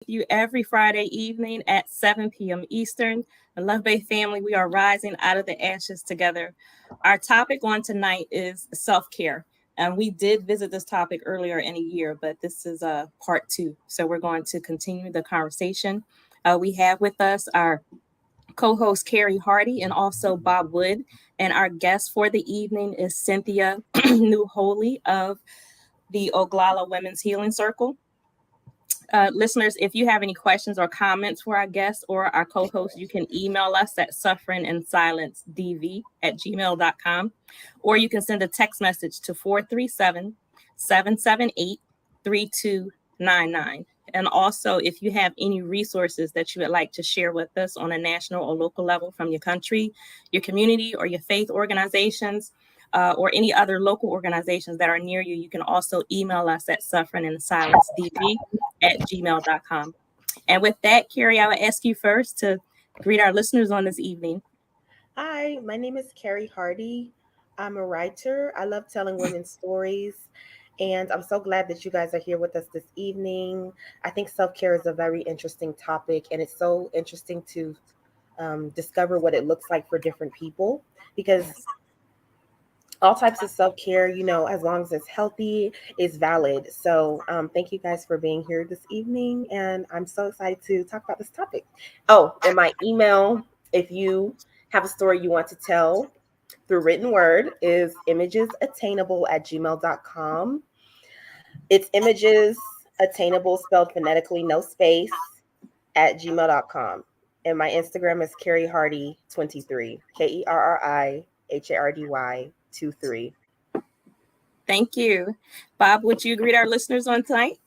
you every Friday evening at 7 p.m. Eastern. The Love Bay family, we are rising out of the ashes together. Our topic on tonight is self care. And we did visit this topic earlier in a year, but this is part two. So we're going to continue the conversation. We have with us our co host Carrie Hardy and also Bob Wood. And our guest for the evening is Cynthia New Holy of the Oglala Women's Healing Circle. Listeners, if you have any questions or comments for our guests or our co-host, you can email us at sufferinginsilencedv@gmail.com, or you can send a text message to 437-778-3299. And also, if you have any resources that you would like to share with us on a national or local level from your country, your community, or your faith organizations, or any other local organizations that are near you, you can also email us at sufferinginsilencedv@gmail.com. And with that, Carrie, I would ask you first to greet our listeners on this evening. Hi, my name is Carrie Hardy. I'm a writer. I love telling women's stories. And I'm so glad that you guys are here with us this evening. I think self care is a very interesting topic, and it's so interesting to discover what it looks like for different people because all types of self care, as long as it's healthy, is valid. So, thank you guys for being here this evening. And I'm so excited to talk about this topic. Oh, and my email, if you have a story you want to tell through written word, is imagesattainable@gmail.com. It's images attainable spelled phonetically, no space, at gmail.com. And my Instagram is Carrie Hardy 23, KERRIHARDY 23. Thank you. Bob, would you greet our listeners on tonight?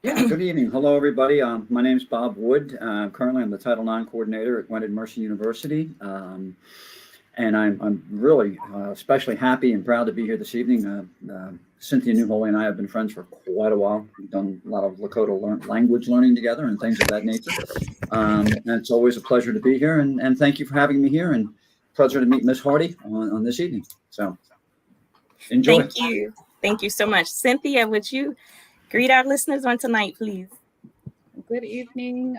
Yeah, good evening. Hello, everybody. My name is Bob Wood. Currently, I'm the Title IX coordinator at Gwynedd Mercy University. And I'm really especially happy and proud to be here this evening. Cynthia Newholy and I have been friends for quite a while. We've done a lot of Lakota language learning together and things of that nature. And it's always a pleasure to be here. And thank you for having me here. And pleasure to meet Miss Hardy on this evening. So enjoy. Thank you. Thank you so much. Cynthia, would you greet our listeners on tonight, please? Good evening.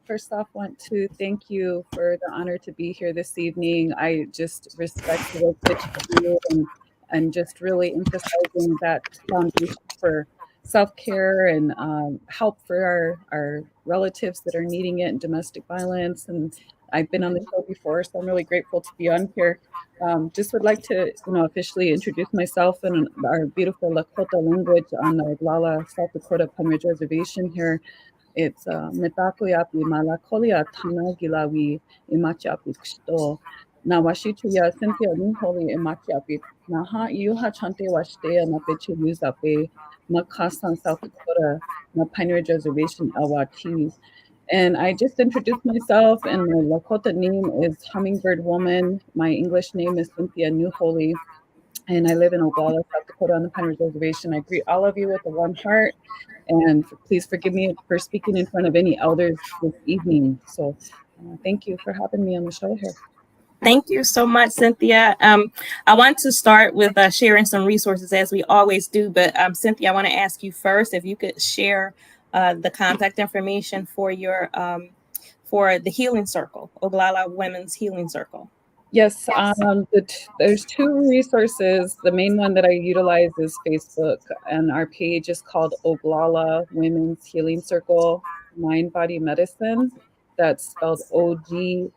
First off, want to thank you for the honor to be here this evening. I just respect the work that you do and just really emphasizing that foundation for self-care and help for our relatives that are needing it in domestic violence. And I've been on the show before, so I'm really grateful to be on here. Just would like to, officially introduce myself in our beautiful Lakota language on the Oglala, South Dakota Pine Reservation here. It's metakoyapi malakolia tana gilawi imachiapi ksto. Na washitu ya Cynthia Niholi imachiapi. Na ha iuha chante washtea na peche uzape makasan South Dakota na Pine Ridge Reservation awati. And I just introduced myself, and my Lakota name is Hummingbird Woman. My English name is Cynthia Newholy, and I live in Oglala, South Dakota on the Pine Ridge Reservation. I greet all of you with a warm heart, and please forgive me for speaking in front of any elders this evening. So thank you for having me on the show here. Thank you so much, Cynthia. I want to start with sharing some resources as we always do, but Cynthia, I want to ask you first if you could share the contact information for your for the Healing Circle, Oglala Women's Healing Circle. Yes, there's two resources. The main one that I utilize is Facebook, and our page is called Oglala Women's Healing Circle Mind Body Medicine. That's spelled Oglala,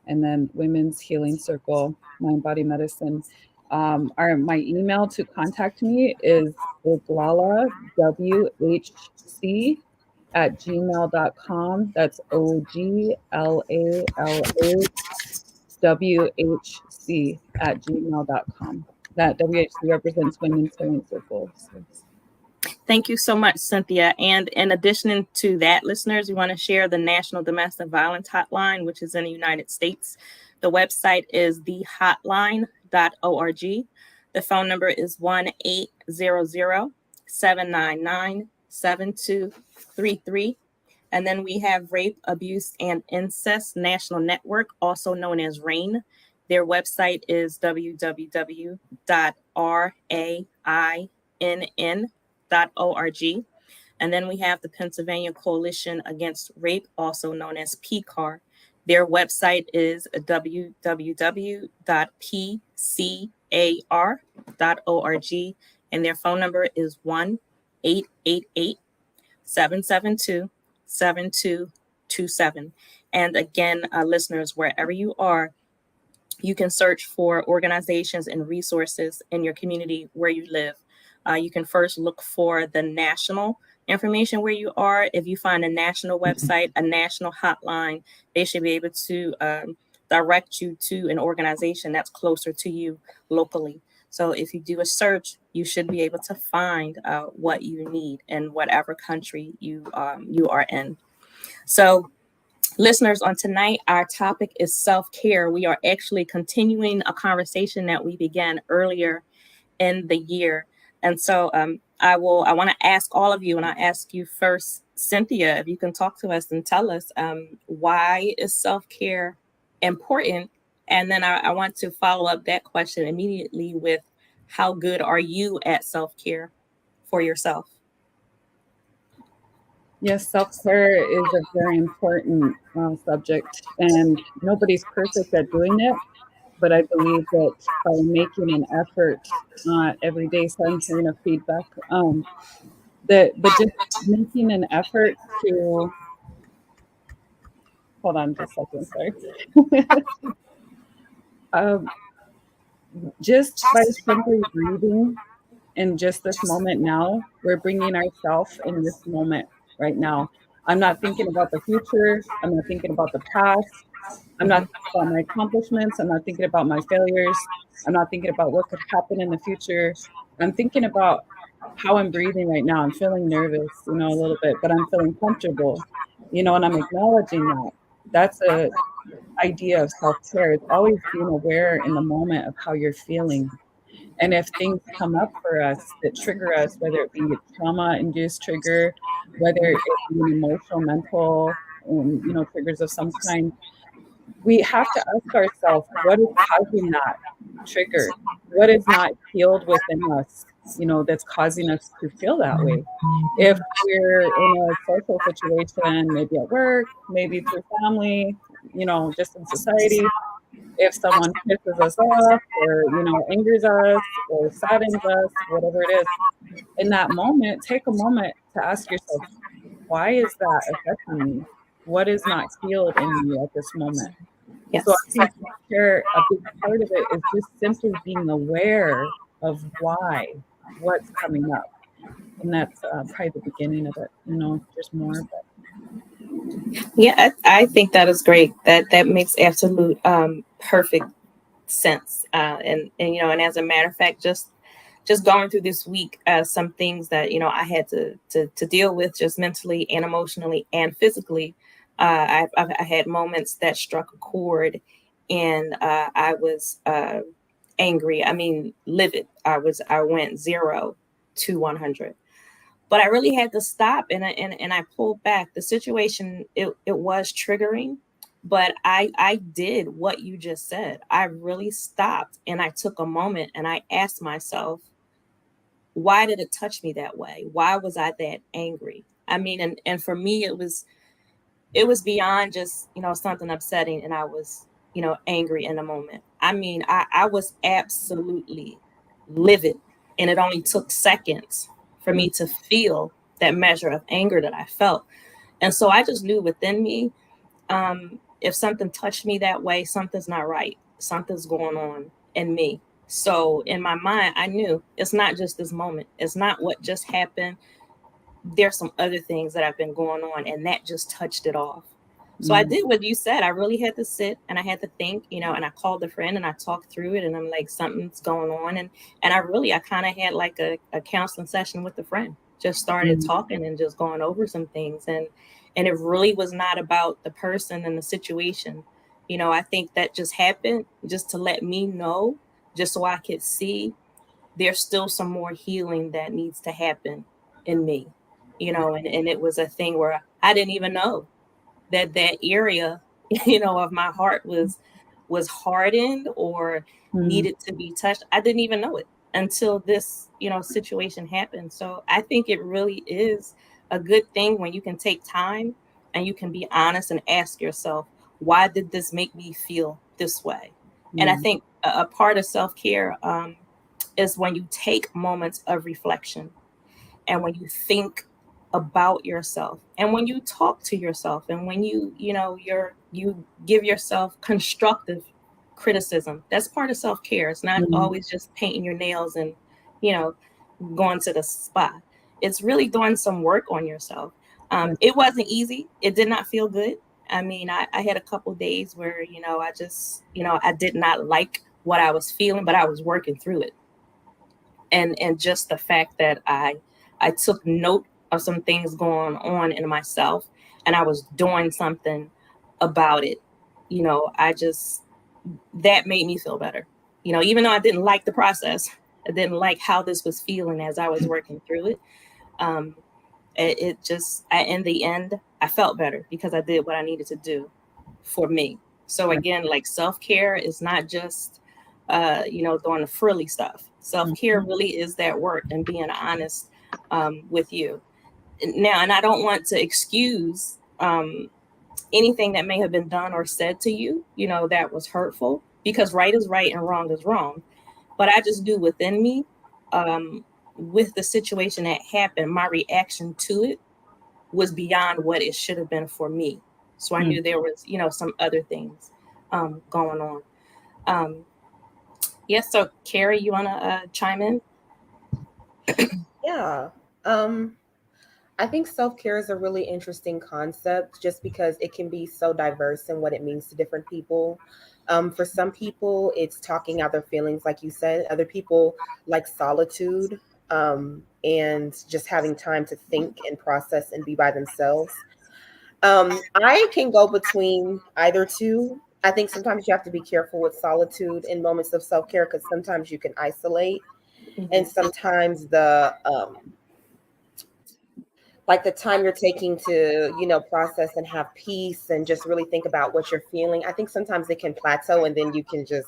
and then Women's Healing Circle Mind Body Medicine. My email to contact me is oglalawhc@gmail.com. That's OGLALAWHC@gmail.com. That WHC represents Women's Healing Circle. So. Thank you so much, Cynthia. And in addition to that, listeners, we want to share the National Domestic Violence Hotline, which is in the United States. The website is thehotline.org. The phone number is 1-800-799-7233. And then we have Rape, Abuse, and Incest National Network, also known as RAIN. Their website is www.rainn.org. And then we have the Pennsylvania Coalition Against Rape, also known as PCAR. Their website is www.pcar.org, and their phone number is 1-888-772-7227. And again, listeners, wherever you are, you can search for organizations and resources in your community where you live. You can first look for the national information where you are. If you find a national website, a national hotline, they should be able to direct you to an organization that's closer to you locally. So if you do a search, you should be able to find what you need in whatever country you are in. So, listeners, on tonight, our topic is self-care. We are actually continuing a conversation that we began earlier in the year. And so I want to ask all of you, and I ask you first, Cynthia, if you can talk to us and tell us why is self-care important? And then I want to follow up that question immediately with how good are you at self-care for yourself? Yes, self-care is a very important subject, and nobody's perfect at doing it. But I believe that by making an effort every day, so I'm hearing a feedback, but just making an effort to, hold on just a second, sorry. Just by simply breathing in just this moment now, we're bringing ourselves in this moment right now. I'm not thinking about the future. I'm not thinking about the past. I'm not thinking about my accomplishments. I'm not thinking about my failures. I'm not thinking about what could happen in the future. I'm thinking about how I'm breathing right now. I'm feeling nervous, a little bit, but I'm feeling comfortable, and I'm acknowledging that. That's a idea of self-care. It's always being aware in the moment of how you're feeling. And if things come up for us that trigger us, whether it be a trauma-induced trigger, whether it be an emotional, mental, triggers of some kind, we have to ask ourselves, what is causing that trigger? What is not healed within us, that's causing us to feel that way? If we're in a social situation, maybe at work, maybe through family, just in society, if someone pisses us off or, angers us or saddens us, whatever it is, in that moment, take a moment to ask yourself, why is that affecting me? What is not healed in me at this moment? Yes. So I think self-care, a big part of it is just simply being aware of what's coming up. And that's probably the beginning of it. There's more, but Yeah, I think that is great. That makes absolute perfect sense. And as a matter of fact, just going through this week, some things that I had to deal with just mentally and emotionally and physically. I had moments that struck a chord, and I was angry. I mean, livid. I went 0 to 100. But I really had to stop, and I pulled back. The situation, it was triggering, but I did what you just said. I really stopped, and I took a moment, and I asked myself, why did it touch me that way? Why was I that angry? I mean, and for me, it was beyond just something upsetting, and I was angry in the moment. I mean, I was absolutely livid, and it only took seconds for me to feel that measure of anger that I felt. And so I just knew within me, if something touched me that way, something's not right. Something's going on in me. So in my mind, I knew it's not just this moment. It's not what just happened. There's some other things that have been going on, and that just touched it off. So I did what you said. I really had to sit and I had to think, and I called a friend and I talked through it, and I'm like, something's going on. And I kind of had like a counseling session with a friend, just started talking and just going over some things. And it really was not about the person and the situation. I think that just happened just to let me know, just so I could see there's still some more healing that needs to happen in me, and it was a thing where I didn't even know that area, of my heart was hardened or needed to be touched. I didn't even know it until this, situation happened. So I think it really is a good thing when you can take time and you can be honest and ask yourself, why did this make me feel this way? And I think a part of self-care is when you take moments of reflection and when you think about yourself and when you talk to yourself and when you give yourself constructive criticism. That's part of self-care. It's not always just painting your nails and you know going to the spa. It's really doing some work on yourself. It wasn't easy. It did not feel good. I mean, I had a couple days where I just I did not like what I was feeling, but I was working through it. And just the fact that I took note of some things going on in myself and I was doing something about it. I just that made me feel better. Even though I didn't like the process, I didn't like how this was feeling as I was working through it. Um, in the end, I felt better because I did what I needed to do for me. So again, like self-care is not just doing the frilly stuff. Self-care really is that work and being honest with you. Now, and I don't want to excuse anything that may have been done or said to you, that was hurtful, because right is right and wrong is wrong. But I just do within me, with the situation that happened, my reaction to it was beyond what it should have been for me. So I knew there was, some other things going on. Yes. So Carrie, you want to chime in? Yeah. I think self-care is a really interesting concept just because it can be so diverse in what it means to different people. For some people, it's talking out their feelings, like you said. Other people like solitude, and just having time to think and process and be by themselves. I can go between either two. I think sometimes you have to be careful with solitude in moments of self-care because sometimes you can isolate, and sometimes the time you're taking to process and have peace and just really think about what you're feeling, I think sometimes it can plateau and then you can just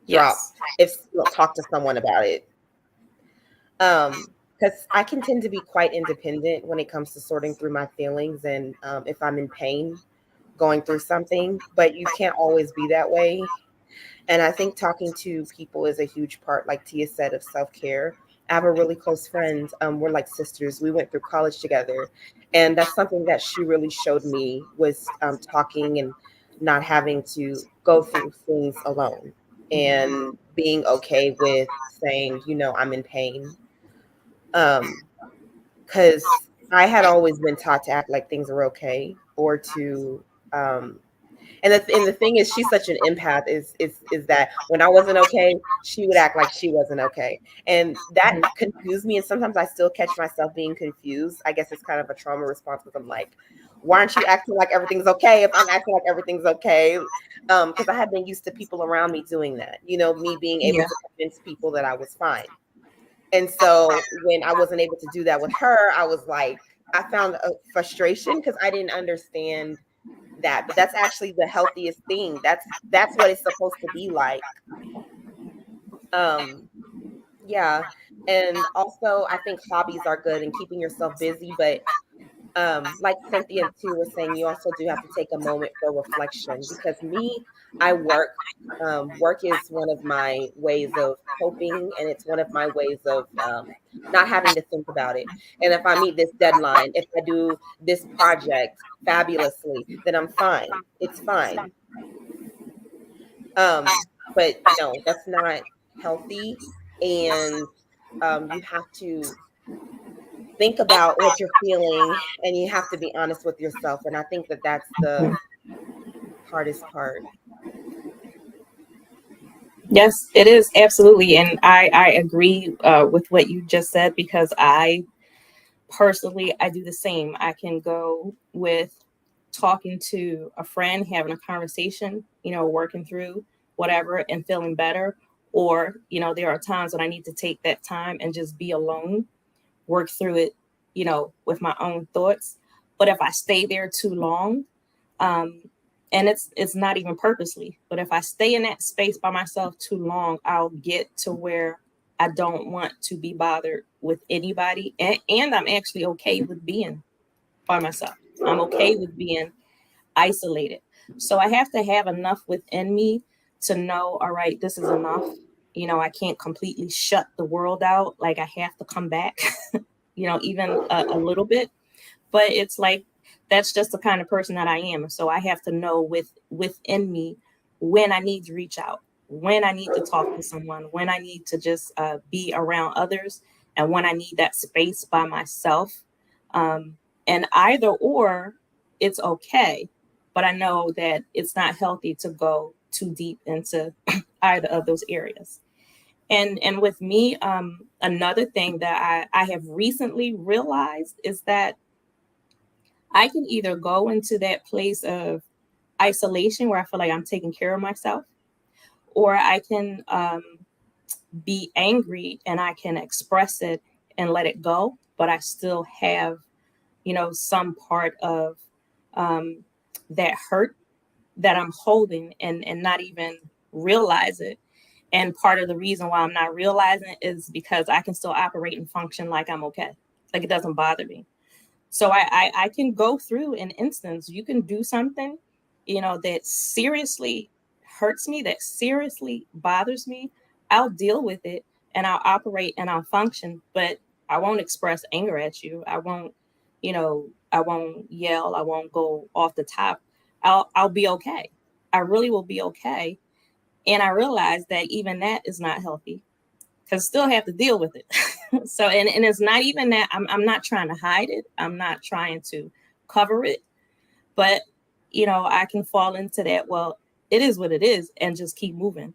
drop Yes. if you don't talk to someone about it. Because I can tend to be quite independent when it comes to sorting through my feelings, and if I'm in pain going through something, but you can't always be that way. And I think talking to people is a huge part, like Tia said, of self-care. I have a really close friend. We're like sisters. We went through college together. And that's something that she really showed me was talking and not having to go through things alone and being okay with saying, I'm in pain. Because I had always been taught to act like things are okay or to um, and the thing is, she's such an empath. Is that when I wasn't okay, she would act like she wasn't okay, and that confused me. And sometimes I still catch myself being confused. I guess it's kind of a trauma response because I'm like, why aren't you acting like everything's okay if I'm acting like everything's okay? Because I had been used to people around me doing that. Me being able Yeah. to convince people that I was fine. And so when I wasn't able to do that with her, I was like, I found a frustration because I didn't understand that, but that's actually the healthiest thing. That's what it's supposed to be like. um yeah. And also I think hobbies are good and keeping yourself busy, but like Cynthia too was saying, you also do have to take a moment for reflection. Because I work. Work is one of my ways of coping, and it's one of my ways of not having to think about it. And if I meet this deadline, if I do this project fabulously, then I'm fine. It's fine. But no, that's not healthy. And you have to think about what you're feeling, and you have to be honest with yourself. And I think that that's the hardest part. Yes, it is absolutely, and I agree with what you just said, because I personally I do the same. I can go with talking to a friend, having a conversation, working through whatever and feeling better, or there are times when I need to take that time and just be alone, work through it, with my own thoughts. But if I stay there too long, um, and it's not even purposely, but if I stay in that space by myself too long, I'll get to where I don't want to be bothered with anybody, and I'm actually okay with being by myself. I'm okay with being isolated. So I have to have enough within me to know, all right, this is enough. You know, I can't completely shut the world out. Like I have to come back, you know, even a little bit. But it's like that's just the kind of person that I am. So I have to know within me when I need to reach out, when I need to talk to someone, when I need to just be around others, and when I need that space by myself. And either or, it's okay. But I know that it's not healthy to go too deep into either of those areas. And with me, another thing that I have recently realized is that I can either go into that place of isolation where I feel like I'm taking care of myself, or I can be angry and I can express it and let it go, but I still have, you know, some part of that hurt that I'm holding and not even realize it. And part of the reason why I'm not realizing it is because I can still operate and function like I'm okay. Like it doesn't bother me. So I can go through an instance. You can do something, you know, that seriously hurts me, that seriously bothers me. I'll deal with it and I'll operate and I'll function, but I won't express anger at you. I won't, you know, I won't yell. I won't go off the top. I'll be okay. I really will be okay. And I realize that even that is not healthy because still have to deal with it. So, and it's not even that I'm not trying to hide it. I'm not trying to cover it, but you know, I can fall into that. Well, it is what it is and just keep moving.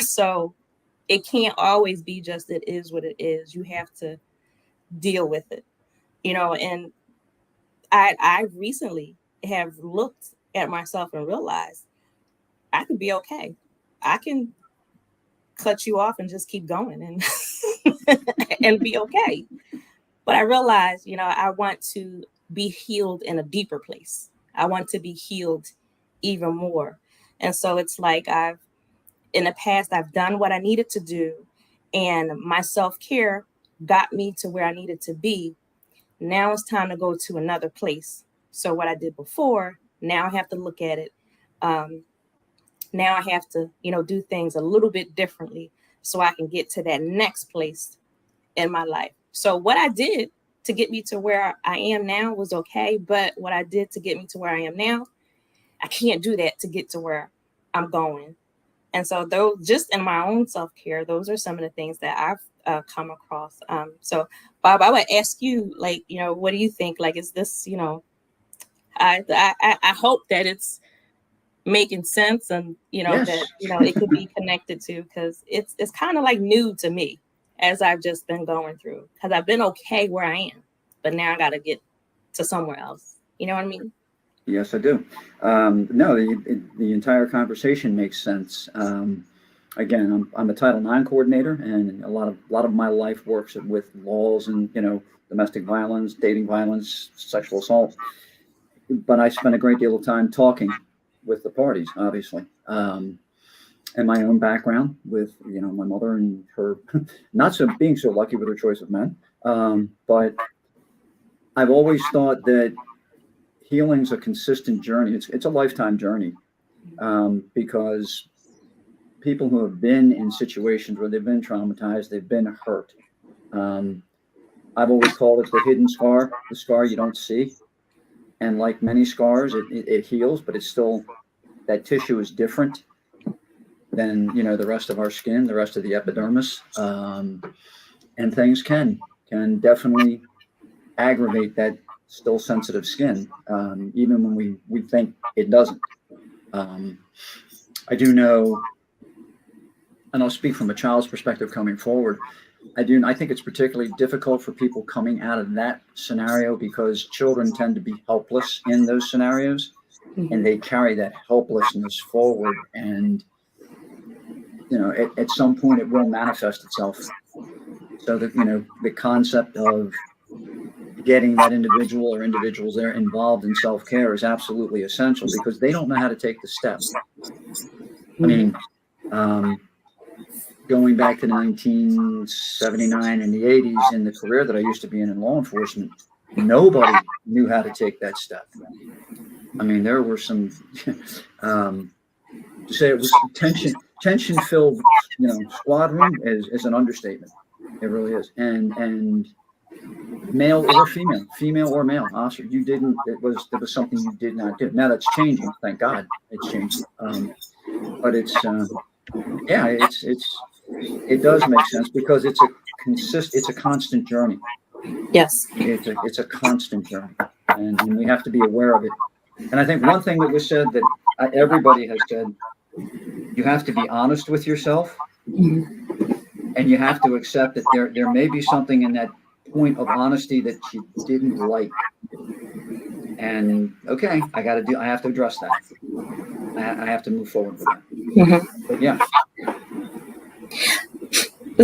So it can't always be just, it is what it is. You have to deal with it, you know, and I recently have looked at myself and realized I can be okay. I can cut you off and just keep going and and be okay. But I realized, you know, I want to be healed in a deeper place. I want to be healed even more. And so it's like in the past, I've done what I needed to do, and my self-care got me to where I needed to be. Now it's time to go to another place. So what I did before, now I have to look at it. Now I have to, you know, do things a little bit differently so I can get to that next place in my life. So what I did to get me to where I am now was okay. But what I did to get me to where I am now, I can't do that to get to where I'm going. And so those, just in my own self-care, those are some of the things that I've come across. So Bob, I would ask you, like, you know, what do you think? Like, is this, you know, I hope that it's making sense, and you know, Yes. that, you know, it could be connected to, because it's kind of like new to me as I've just been going through, because I've been okay where I am, but now I got to get to somewhere else. You know what I mean? Yes, I do. No, the entire conversation makes sense. Again, I'm a Title IX coordinator, and a lot of my life works with laws and, you know, domestic violence, dating violence, sexual assault. But I spent a great deal of time talking with the parties, obviously, and my own background with, you know, my mother and her not so being so lucky with her choice of men. But I've always thought that healing's a consistent journey. It's a lifetime journey, because people who have been in situations where they've been traumatized, they've been hurt. I've always called it the hidden scar, the scar you don't see. And like many scars, it heals, but it's still, that tissue is different than, you know, the rest of our skin, the rest of the epidermis. And things can definitely aggravate that still sensitive skin, even when we think it doesn't. I do know, and I'll speak from a child's perspective coming forward, I think it's particularly difficult for people coming out of that scenario, because children tend to be helpless in those scenarios, and they carry that helplessness forward. And, you know, at some point it will manifest itself. So that, you know, the concept of getting that individual or individuals there involved in self-care is absolutely essential, because they don't know how to take the steps. I mean, going back to 1979 and the 80s in the career that I used to be in law enforcement, nobody knew how to take that step. I mean, there were some, to say it was tension-filled, squad room is an understatement. It really is. And male or female or male officer, there was something you did not do. Now that's changing. Thank God it's changing. But it does make sense because it's a constant journey. Yes. It's a constant journey, and we have to be aware of it. And I think one thing that was said that everybody has said, you have to be honest with yourself, and you have to accept that there may be something in that point of honesty that you didn't like. And okay, I have to address that. I have to move forward with that. But yeah.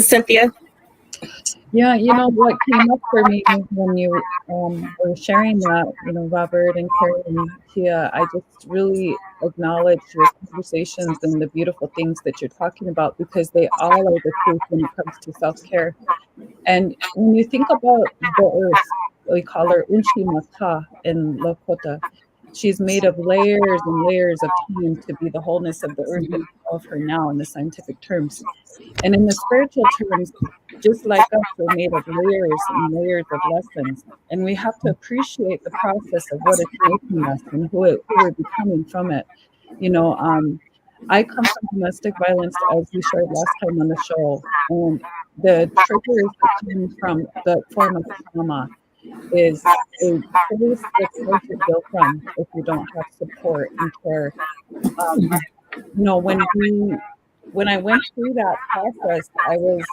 Cynthia? Yeah, what came up for me when you were sharing that, Robert and Carrie and Kia, I just really acknowledge your conversations and the beautiful things that you're talking about, because they all are the truth when it comes to self-care. And when you think about the earth, we call her Unchi Mata in Lakota. She's made of layers and layers of time to be the wholeness of the earth of her now in the scientific terms. And in the spiritual terms, just like us, we're made of layers and layers of lessons. And we have to appreciate the process of what it's making us and who we're becoming from it. I come from domestic violence, as we shared last time on the show. And the triggers that come from the form of trauma is a place that's hard to heal from if you don't have support and care. When I went through that process, I was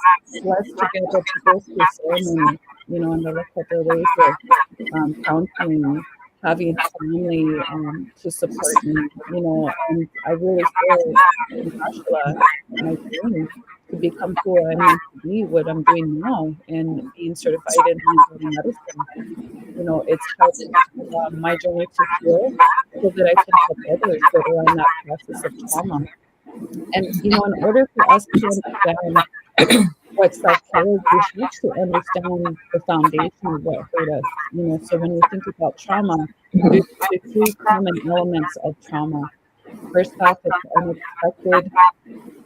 blessed to be able to go through ceremony, and the Lakota ways of counseling, having family to support me, and I really feel in Joshua, my journey to become who I need to be, what I'm doing now, and being certified in medicine. It's helped my journey to heal so that I can help others that are on that process of trauma. And, in order for us to understand what self-care is, we have to understand the foundation of what hurt us. So when we think about trauma, there's the three common elements of trauma. First off, it's unexpected.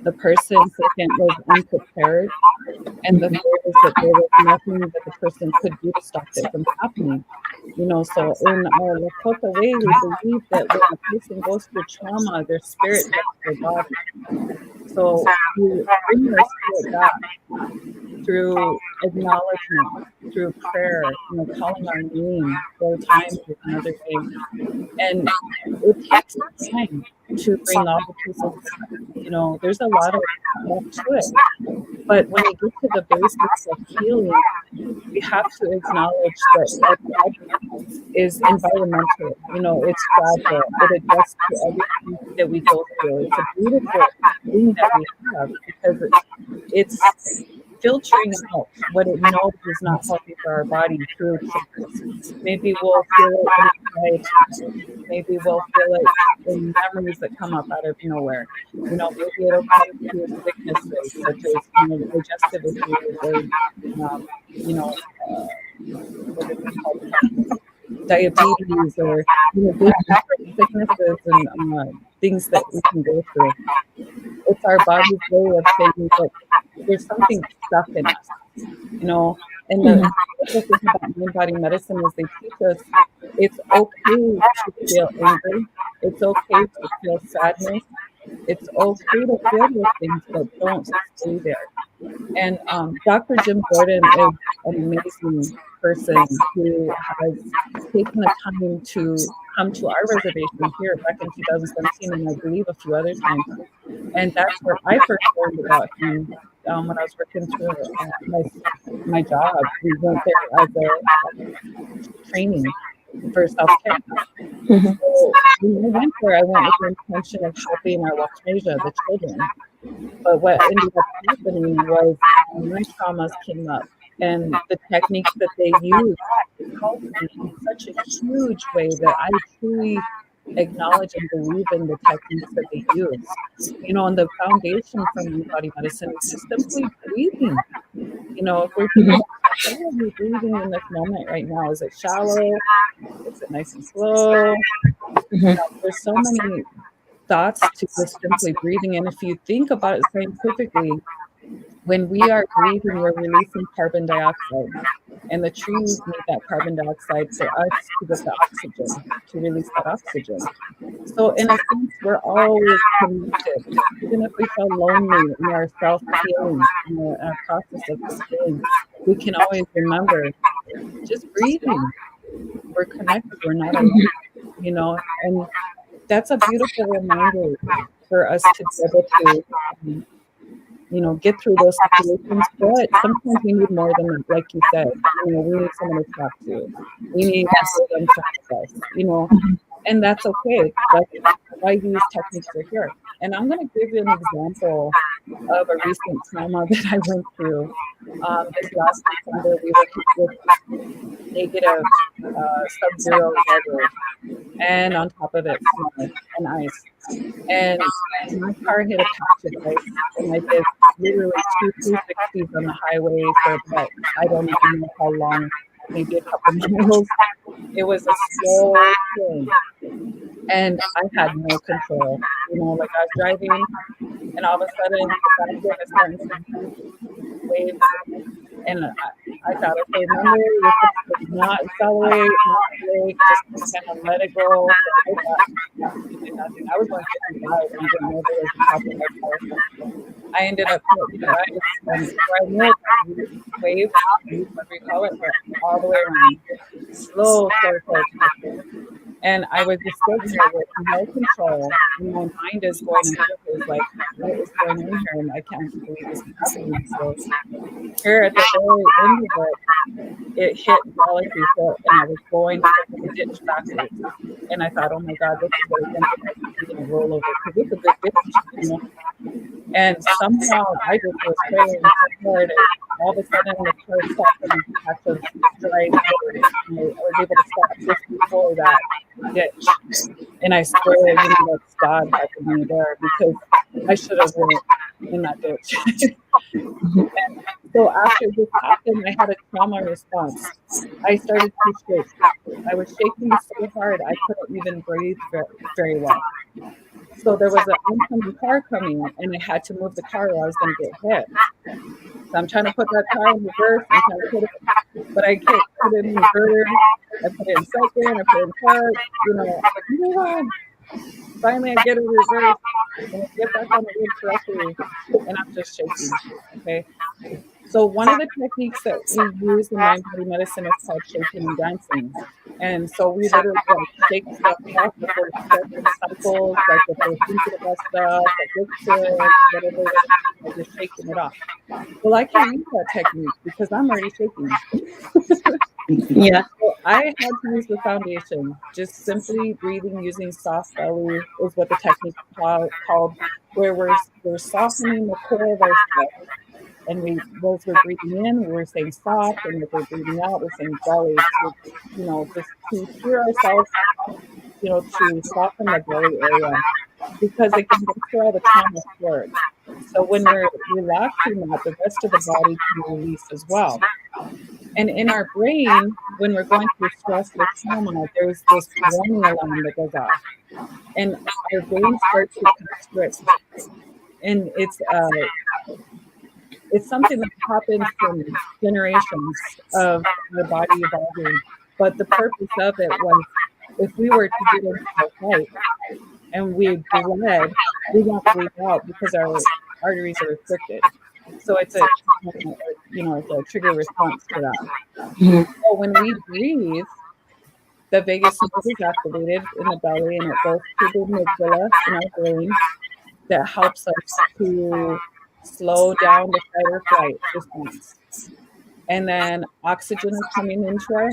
The person second was unprepared. And the third is that there was nothing that the person could do to stop it from happening. So in our Lakota way, we believe that when a person goes through trauma, their spirit gets their body. So you bring your spirit back through acknowledgement, through prayer, calling our name 4 times with another day. And it takes time to bring all the pieces back. There's a lot of stuff to it. But when we get to the basics of healing, we have to acknowledge that our body is environmental. It's fragile. It adjusts to everything that we go through. It's a beautiful thing that we have because it's filtering out what it knows is not healthy for our body through triggers. Maybe we'll feel it in anxiety. Maybe we'll feel it in memories that come up out of nowhere. Maybe it'll come through sicknesses such as digestive issues or what is it called? Diabetes or different sicknesses and things that we can go through. It's our body's way of saying that there's something stuck in us, and the thing about mind-body medicine is they teach us it's okay to feel angry, it's okay to feel sadness, it's okay to feel those things, but don't stay there. And Dr. Jim Gordon is an amazing person who has taken the time to come to our reservation here back in 2017, and I believe a few other times. And that's where I first learned about him when I was working through my job. We went there as a training for self-care. So when I went there, I went with the intention of helping our Wakasia, the children. But what ended up happening was my traumas came up, and the techniques that they used helped me in such a huge way that I truly acknowledge and believe in the techniques that they use. You know, and the foundation for mind body medicine is just simply breathing. You know, if we're thinking, how are we breathing in this moment right now? Is it shallow? Is it nice and slow? You know, there's so many thoughts to just simply breathing. And if you think about it scientifically, when we are breathing, we're releasing carbon dioxide. And the trees need that carbon dioxide for us to get the oxygen, to release that oxygen. So in a sense, we're always connected. Even if we feel lonely in our self-healing, in our process of healing, we can always remember just breathing. We're connected, we're not alone, you know, and that's a beautiful reminder for us to be able to you know, get through those situations. But sometimes we need more than, like you said, you know, we need someone to talk to. We need them to help us, you know, and that's okay. That's why these techniques are here. And I'm going to give you an example of a recent trauma that I went through. This last December, we were hit with negative sub-zero weather, and on top of it, snow and ice. And my car hit a patch of ice, and I did literally 260s on the highway for about, I don't even know how long, maybe a couple miles. It was a slow thing, and I had no control. You know, like I was driving, and all of a sudden, the back is starting to waves, and I thought, okay, remember, you're supposed to not accelerate, not brake, just kind of let it go. So I did nothing. I was going 55 and didn't know there was a couple of cars. I ended up, you know, I knew wave, whatever you call it, but all the way around, slow. And I was just sitting there with no control, and my mind is going in circles, like, what is going on here? And I can't believe this is happening. So here at the very end of it hit reality, and I was going to the ditch backwards. And I thought, oh my God, this is what it's going to roll over, because it's a good ditch, you know. And somehow I just was praying so hard, and all of a sudden the car stopped and I had to drive over it. And I was able to stop just before that ditch. And I swear, you know, that God helped me there, because I should have went in that ditch. And so after this happened, I had a trauma response. I started to shake. I was shaking so hard I couldn't even breathe very well. So there was an oncoming car coming, and I had to move the car or I was going to get hit. So I'm trying to put that car in reverse, I'm trying to put it, but I can't put it in third. I put it in second, I put it in third, you know, I'm like, finally I get it reversed, and I get back on the road correctly, and I'm just shaking, okay? So one of the techniques that we use in mind body medicine is called shaking and dancing. And so we literally like shake stuff off before starting cycles, like if we're thinking about stuff, addiction, whatever, like just shaking it off. Well, I can't use that technique because I'm already shaking. Yeah. So I had to use the foundation. Just simply breathing using soft belly is what the technique called, where we're softening the core of our chest. And as we're breathing in, we're saying soft, and as we're breathing out, we're saying belly. So, you know, just to hear ourselves, you know, to soften the belly area, because again, that's where all the trauma stored. So when we're relaxing that, the rest of the body can release as well. And in our brain, when we're going through stress or trauma, there's this warning alarm that goes off, and our brain starts to constrict, and it's something that happens from generations of our body evolving. But the purpose of it was, if we were to get into a fight and we bled, we won't bleed out because our arteries are restricted. So it's a, you know, it's a trigger response to that. So when we breathe, the vagus nerve is activated in the belly, and it goes to the amygdala in our brain that helps us to slow down the fight or flight response. And then oxygen is coming into our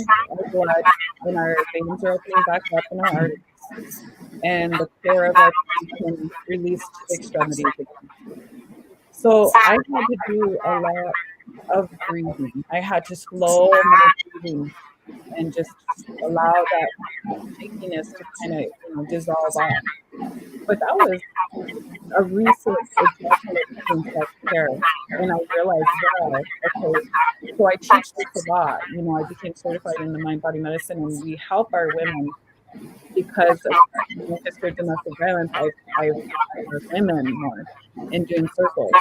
blood, and our veins are opening back up in our arteries. And the core of our body can release to the extremities again. So I had to do a lot of breathing. I had to slow my breathing and just allow that shakiness to kind of dissolve off. But that was a recent example of doing self-care. And I realized, wow, okay, so I teach this a lot. I became certified in the mind body medicine, and we help our women because of history of domestic violence. I empower women more in doing circles.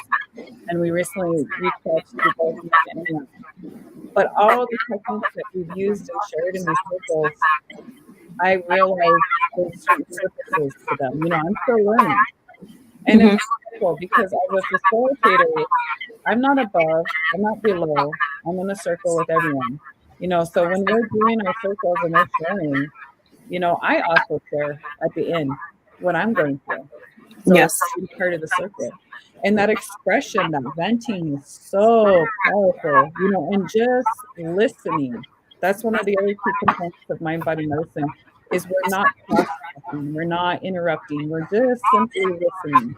And we recently reached out to both men and women. But all the techniques that we've used and shared in these circles, I realized there's certain purposes to them. I'm still learning. And Mhm. it's wonderful because as a facilitator, I'm not above, I'm not below, I'm in a circle with everyone. So when we're doing our circles and they're sharing, I also share at the end what I'm going through. So Yes. it's part of the circle. And that expression, that venting is so powerful, and just listening. That's one of the other key components of mind body medicine is we're not cross-talking, we're not interrupting, we're just simply listening.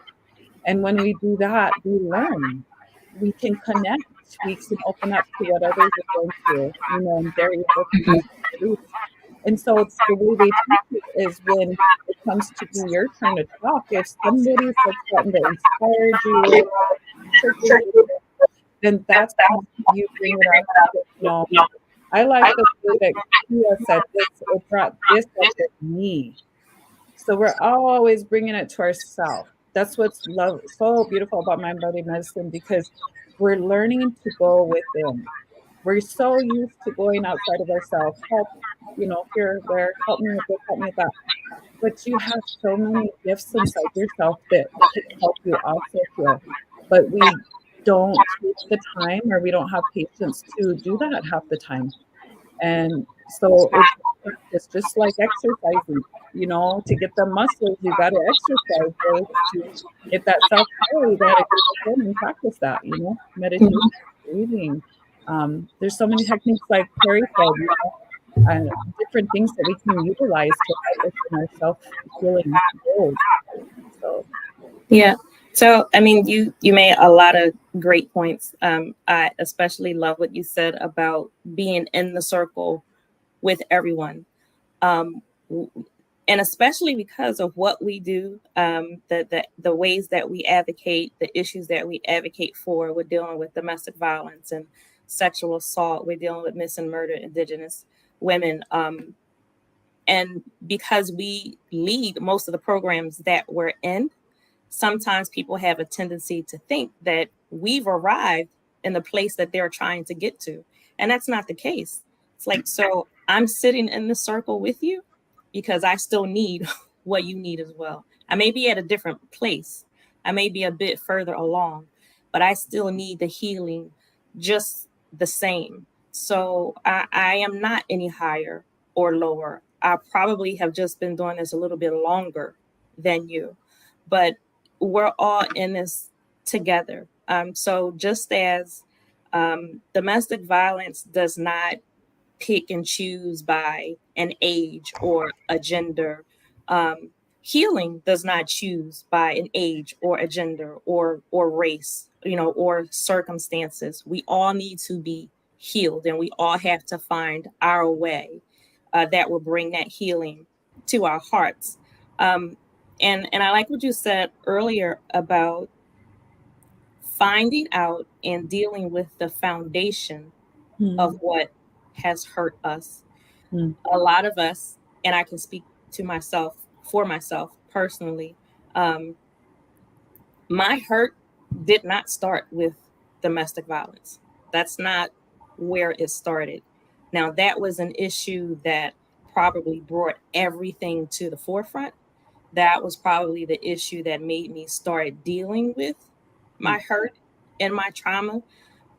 And when we do that, we learn. We can connect. We can open up to what others are going through, and they're able to release. And so it's the way they teach it is when it comes to be your turn to talk. If somebody said something that inspired you, then that's when you bring it up. I like the way that Kia said this. It brought this up with me. So we're always bringing it to ourselves. That's what's so beautiful about mind body medicine, because we're learning to go within. We're so used to going outside of ourselves. Help, here, there, help me with this, help me with that. But you have so many gifts inside yourself that can help you also heal. But we don't take the time, or we don't have patience to do that half the time. And so it's just like exercising, to get the muscles, you got to exercise those to get that self-care. You got to go in and practice that, meditation, breathing. There's so many techniques like Perry said, different things that we can utilize to help us in our self-healing goals. So Yeah. So, I mean, you made a lot of great points. I especially love what you said about being in the circle with everyone. Um, and especially because of what we do, the ways that we advocate, the issues that we advocate for. We're dealing with domestic violence and sexual assault. We're dealing with missing and murdered Indigenous women. And because we lead most of the programs that we're in, sometimes people have a tendency to think that we've arrived in the place that they're trying to get to. And that's not the case. It's like, so I'm sitting in the circle with you because I still need what you need as well. I may be at a different place. I may be a bit further along, but I still need the healing just the same. So I am not any higher or lower. I probably have just been doing this a little bit longer than you, but we're all in this together. So just as domestic violence does not pick and choose by an age or a gender, healing does not choose by an age or a gender or race, or circumstances. We all need to be healed, and we all have to find our way that will bring that healing to our hearts. Um, and I like what you said earlier about finding out and dealing with the foundation of what has hurt us. A lot of us, and I can speak to myself, for myself personally, my hurt did not start with domestic violence. That's not where it started. Now, that was an issue that probably brought everything to the forefront. That was probably the issue that made me start dealing with my hurt and my trauma.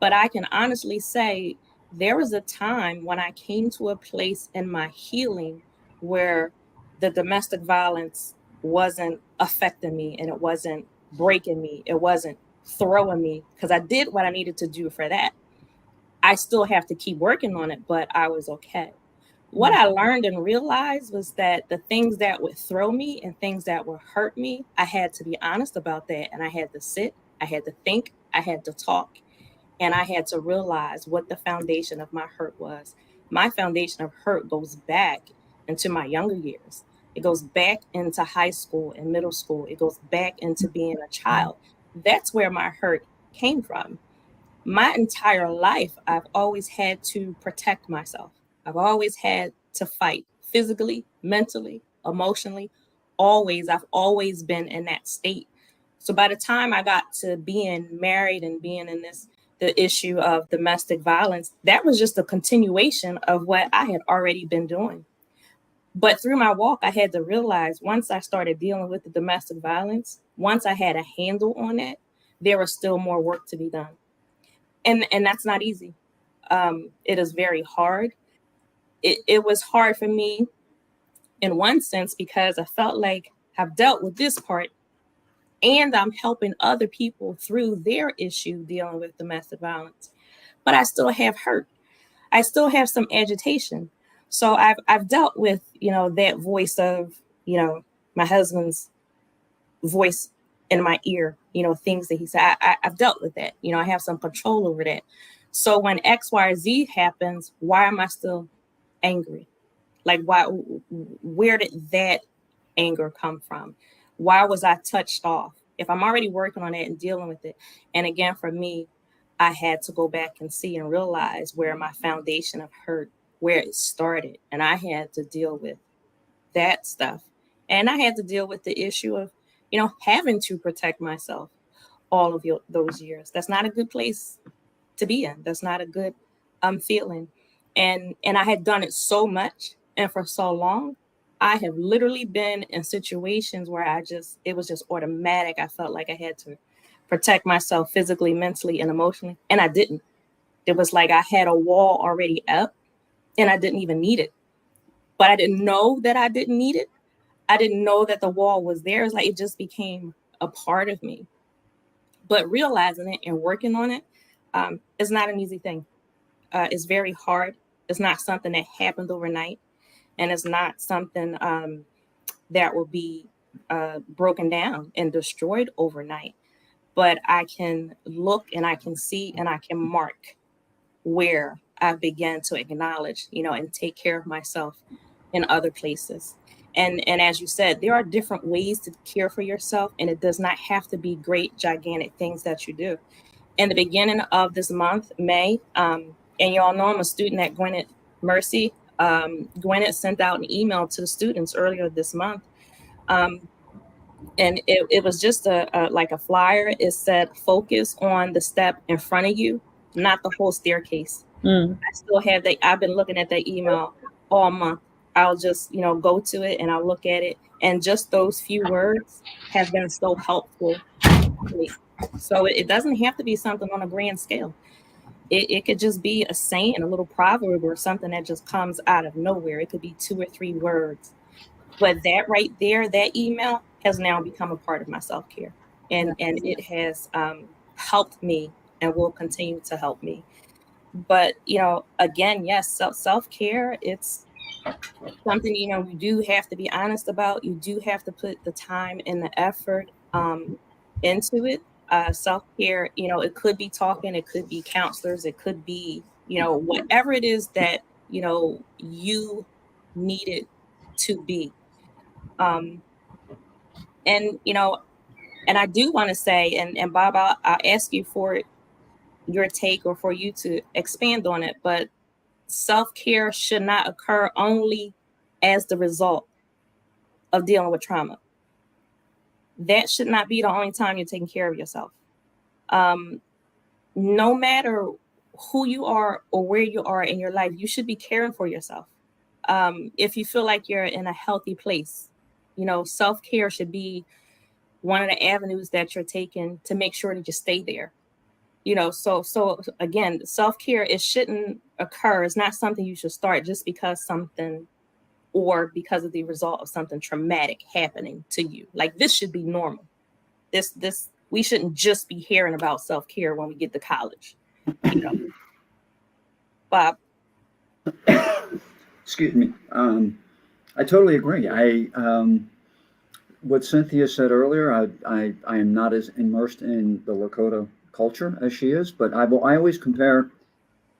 But I can honestly say there was a time when I came to a place in my healing where the domestic violence wasn't affecting me, and it wasn't breaking me. It wasn't throwing me, because I did what I needed to do for that. I still have to keep working on it, but I was okay. What I learned and realized was that the things that would throw me and things that would hurt me, I had to be honest about that. And I had to sit, I had to think, I had to talk, and I had to realize what the foundation of my hurt was. my foundation of hurt goes back into my younger years. It goes back into high school and middle school. It goes back into being a child. That's where my hurt came from. My entire life, I've always had to protect myself. I've always had to fight physically, mentally, emotionally. Always, I've always been in that state. So by the time I got to being married and being in the issue of domestic violence, that was just a continuation of what I had already been doing. But through my walk, I had to realize once I started dealing with the domestic violence, once I had a handle on it, there was still more work to be done. And that's not easy. It is very hard. It was hard for me in one sense because I felt like I've dealt with this part and I'm helping other people through their issue dealing with domestic violence. But I still have hurt. I still have some agitation. So I've dealt with, that voice of, my husband's voice in my ear, things that he said. I've dealt with that. I have some control over that. So when X, Y, or Z happens, why am I still angry? Like, where did that anger come from? Why was I touched off? If I'm already working on it and dealing with it. And again, for me, I had to go back and see and realize where my foundation of hurt, where it started. And I had to deal with that stuff. And I had to deal with the issue of, having to protect myself all of those years. That's not a good place to be in. That's not a good feeling. And I had done it so much and for so long. I have literally been in situations where it was just automatic. I felt like I had to protect myself physically, mentally, and emotionally. And I didn't. It was like I had a wall already up and I didn't even need it. But I didn't know that I didn't need it. I didn't know that the wall was there. It's like it just became a part of me. But realizing it and working on it is not an easy thing. It's very hard. It's not something that happened overnight. And it's not something that will be broken down and destroyed overnight. But I can look and I can see and I can mark where I began to acknowledge, and take care of myself in other places. And as you said, there are different ways to care for yourself, and it does not have to be great, gigantic things that you do. In the beginning of this month, May, and you all know I'm a student at Gwinnett Mercy. Gwinnett sent out an email to the students earlier this month. And it was just like a flyer. It said, focus on the step in front of you, not the whole staircase. I still have that. I've been looking at that email all month. I'll just, go to it and I'll look at it. And just those few words have been so helpful to me. So it doesn't have to be something on a grand scale. It could just be a saying, a little proverb or something that just comes out of nowhere. It could be 2 or 3 words. But that right there, that email has now become a part of my self-care. And it has helped me and will continue to help me. But, again, yes, self-care, it's something, you do have to be honest about. You do have to put the time and the effort into it. Self-care, it could be talking, it could be counselors, it could be, whatever it is that, you need it to be. And, and I do want to say, and Bob, I'll ask you for your take or for you to expand on it, but self-care should not occur only as the result of dealing with trauma. That should not be the only time you're taking care of yourself. No matter who you are or where you are in your life, you should be caring for yourself. If you feel like you're in a healthy place, self-care should be one of the avenues that you're taking to make sure that you stay there. So again, self-care, it shouldn't occur. It's not something you should start just because something or because of the result of something traumatic happening to you. Like, this should be normal. We shouldn't just be hearing about self-care when we get to college. Bob. Excuse me. I totally agree. What Cynthia said earlier, I am not as immersed in the Lakota culture as she is, but I always compare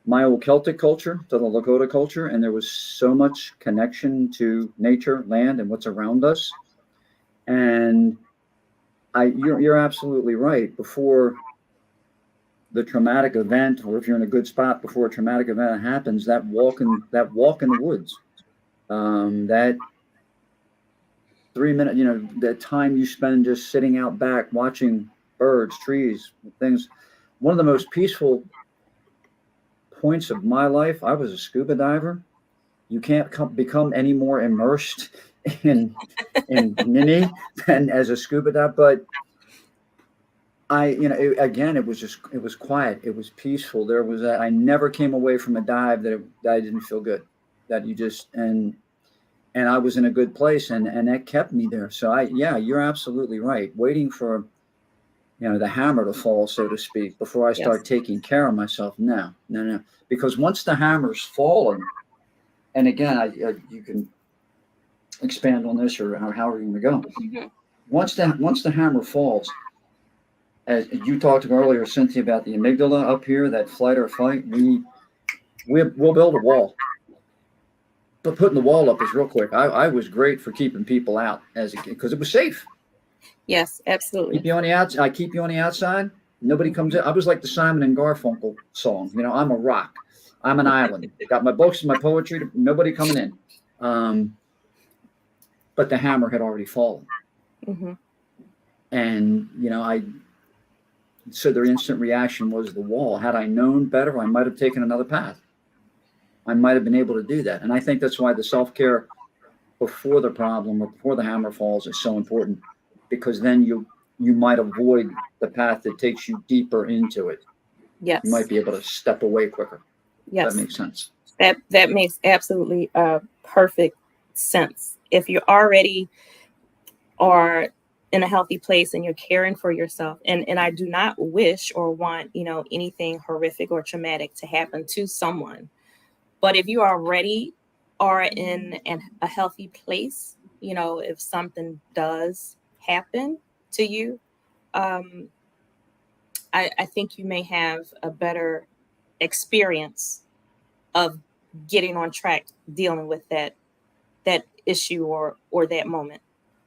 my old Celtic culture to the Lakota culture, and there was so much connection to nature, land, and what's around us. And you're absolutely right. Before the traumatic event, or if you're in a good spot before a traumatic event happens, that walk in the woods, that 3 minute, that time you spend just sitting out back watching birds, trees, things. One of the most peaceful points of my life, I was a scuba diver. You can't become any more immersed in Nini than as a scuba diver. But it was quiet. It was peaceful. There was I never came away from a dive that I didn't feel good. That you just and I was in a good place, and that kept me there. So you're absolutely right. Waiting for the hammer to fall, so to speak, before I start taking care of myself. No. Because once the hammer's fallen, and again, you can expand on this or however you want to go. Mm-hmm. Once the hammer falls, as you talked earlier, Cynthia, about the amygdala up here, that flight or fight, we'll build a wall. But putting the wall up is real quick. I was great for keeping people out as a kid because it was safe. Yes, absolutely. Keep you on the outside. I keep you on the outside. Nobody comes in. I was like the Simon and Garfunkel song. I'm a rock. I'm an island. Got my books and my poetry. Nobody coming in. But the hammer had already fallen. Mm-hmm. And so their instant reaction was the wall. Had I known better, I might have taken another path. I might have been able to do that. And I think that's why the self-care before the problem or before the hammer falls is so important, because then you might avoid the path that takes you deeper into it. Yes. You might be able to step away quicker. Yes. That makes sense. That makes absolutely perfect sense. If you already are in a healthy place and you're caring for yourself, and I do not wish or want, anything horrific or traumatic to happen to someone. But if you already are in a healthy place, if something does happen to you, I think you may have a better experience of getting on track, dealing with that issue or that moment,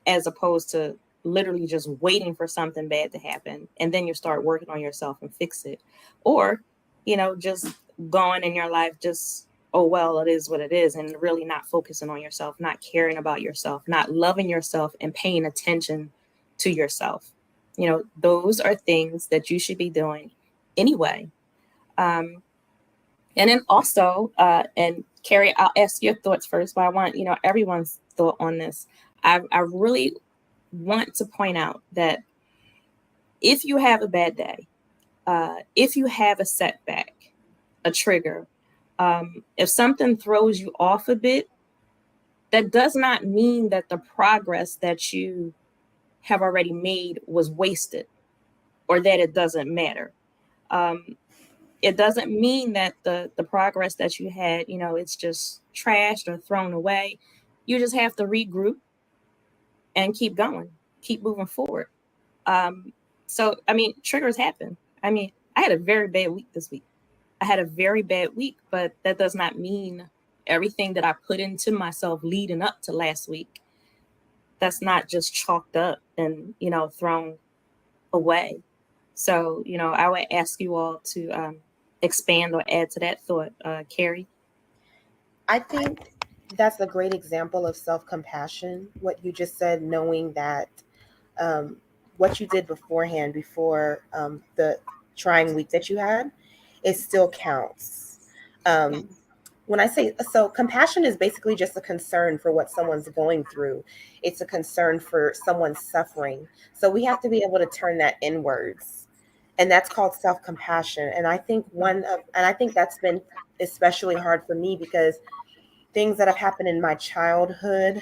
as opposed to literally just waiting for something bad to happen and then you start working on yourself and fix it, or just going in your life just, oh well, it is what it is, and really not focusing on yourself, not caring about yourself, not loving yourself and paying attention to yourself. Those are things that you should be doing anyway. And then also, and Carrie, I'll ask your thoughts first, but I want everyone's thought on this. I really want to point out that if you have a bad day, if you have a setback, a trigger, if something throws you off a bit, that does not mean that the progress that you have already made was wasted or that it doesn't matter. It doesn't mean that the progress that you had, it's just trashed or thrown away. You just have to regroup and keep going, keep moving forward. So, triggers happen. I had a very bad week this week. I had a very bad week, but that does not mean everything that I put into myself leading up to last week, that's not just chalked up and, thrown away. So, I would ask you all to expand or add to that thought. Carrie? I think that's a great example of self-compassion, what you just said, knowing that what you did beforehand, before the trying week that you had, it still counts. When I say, so compassion is basically just a concern for what someone's going through. It's a concern for someone's suffering. So we have to be able to turn that inwards. And that's called self-compassion. And I think that's been especially hard for me because things that have happened in my childhood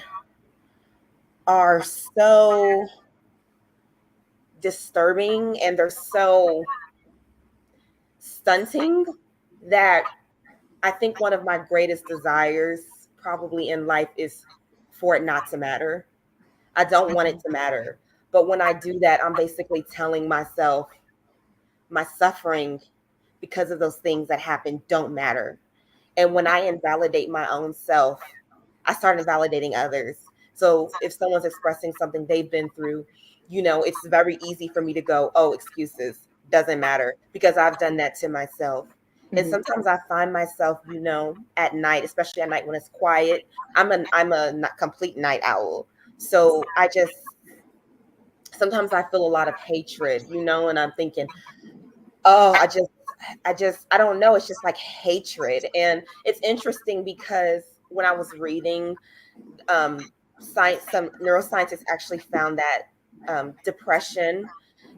are so disturbing and they're so stunting that I think one of my greatest desires probably in life is for it not to matter. I don't want it to matter. But when I do that, I'm basically telling myself my suffering because of those things that happen don't matter. And when I invalidate my own self, I start invalidating others. So if someone's expressing something they've been through, it's very easy for me to go, oh, excuses, doesn't matter, because I've done that to myself. And sometimes I find myself, at night, especially at night when it's quiet, I'm a not complete night owl. So sometimes I feel a lot of hatred, and I'm thinking, oh, I don't know. It's just like hatred. And it's interesting because when I was reading, science, some neuroscientists actually found that depression,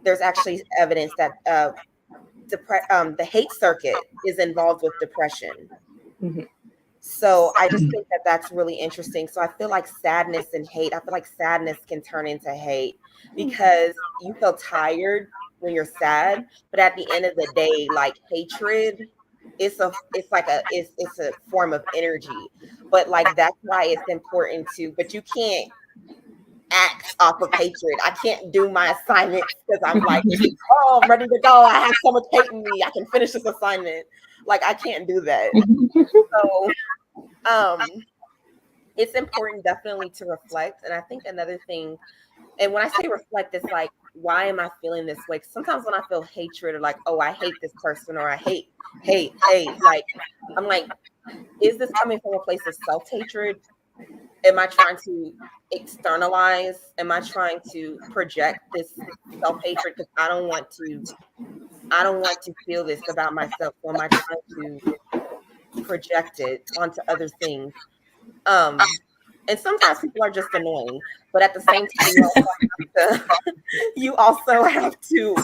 there's actually evidence that the hate circuit is involved with depression. So I just think that that's really interesting. So I feel like sadness and hate, I feel like sadness can turn into hate because you feel tired when you're sad, but at the end of the day, like hatred, it's a form of energy. But like that's why it's important but you can't act off of hatred. I can't do my assignments because I'm like, oh, I'm ready to go. I have so much hate in me. I can finish this assignment. Like I can't do that. So it's important definitely to reflect. And I think another thing, and when I say reflect, it's like, why am I feeling this way? Sometimes when I feel hatred or like, oh, I hate this person or I hate, like, I'm like, is this coming from a place of self-hatred? Am I trying to externalize? Am I trying to project this self-hatred? Because I don't want to feel this about myself. So am I trying to project it onto other things? And sometimes people are just annoying, but at the same time, you also have to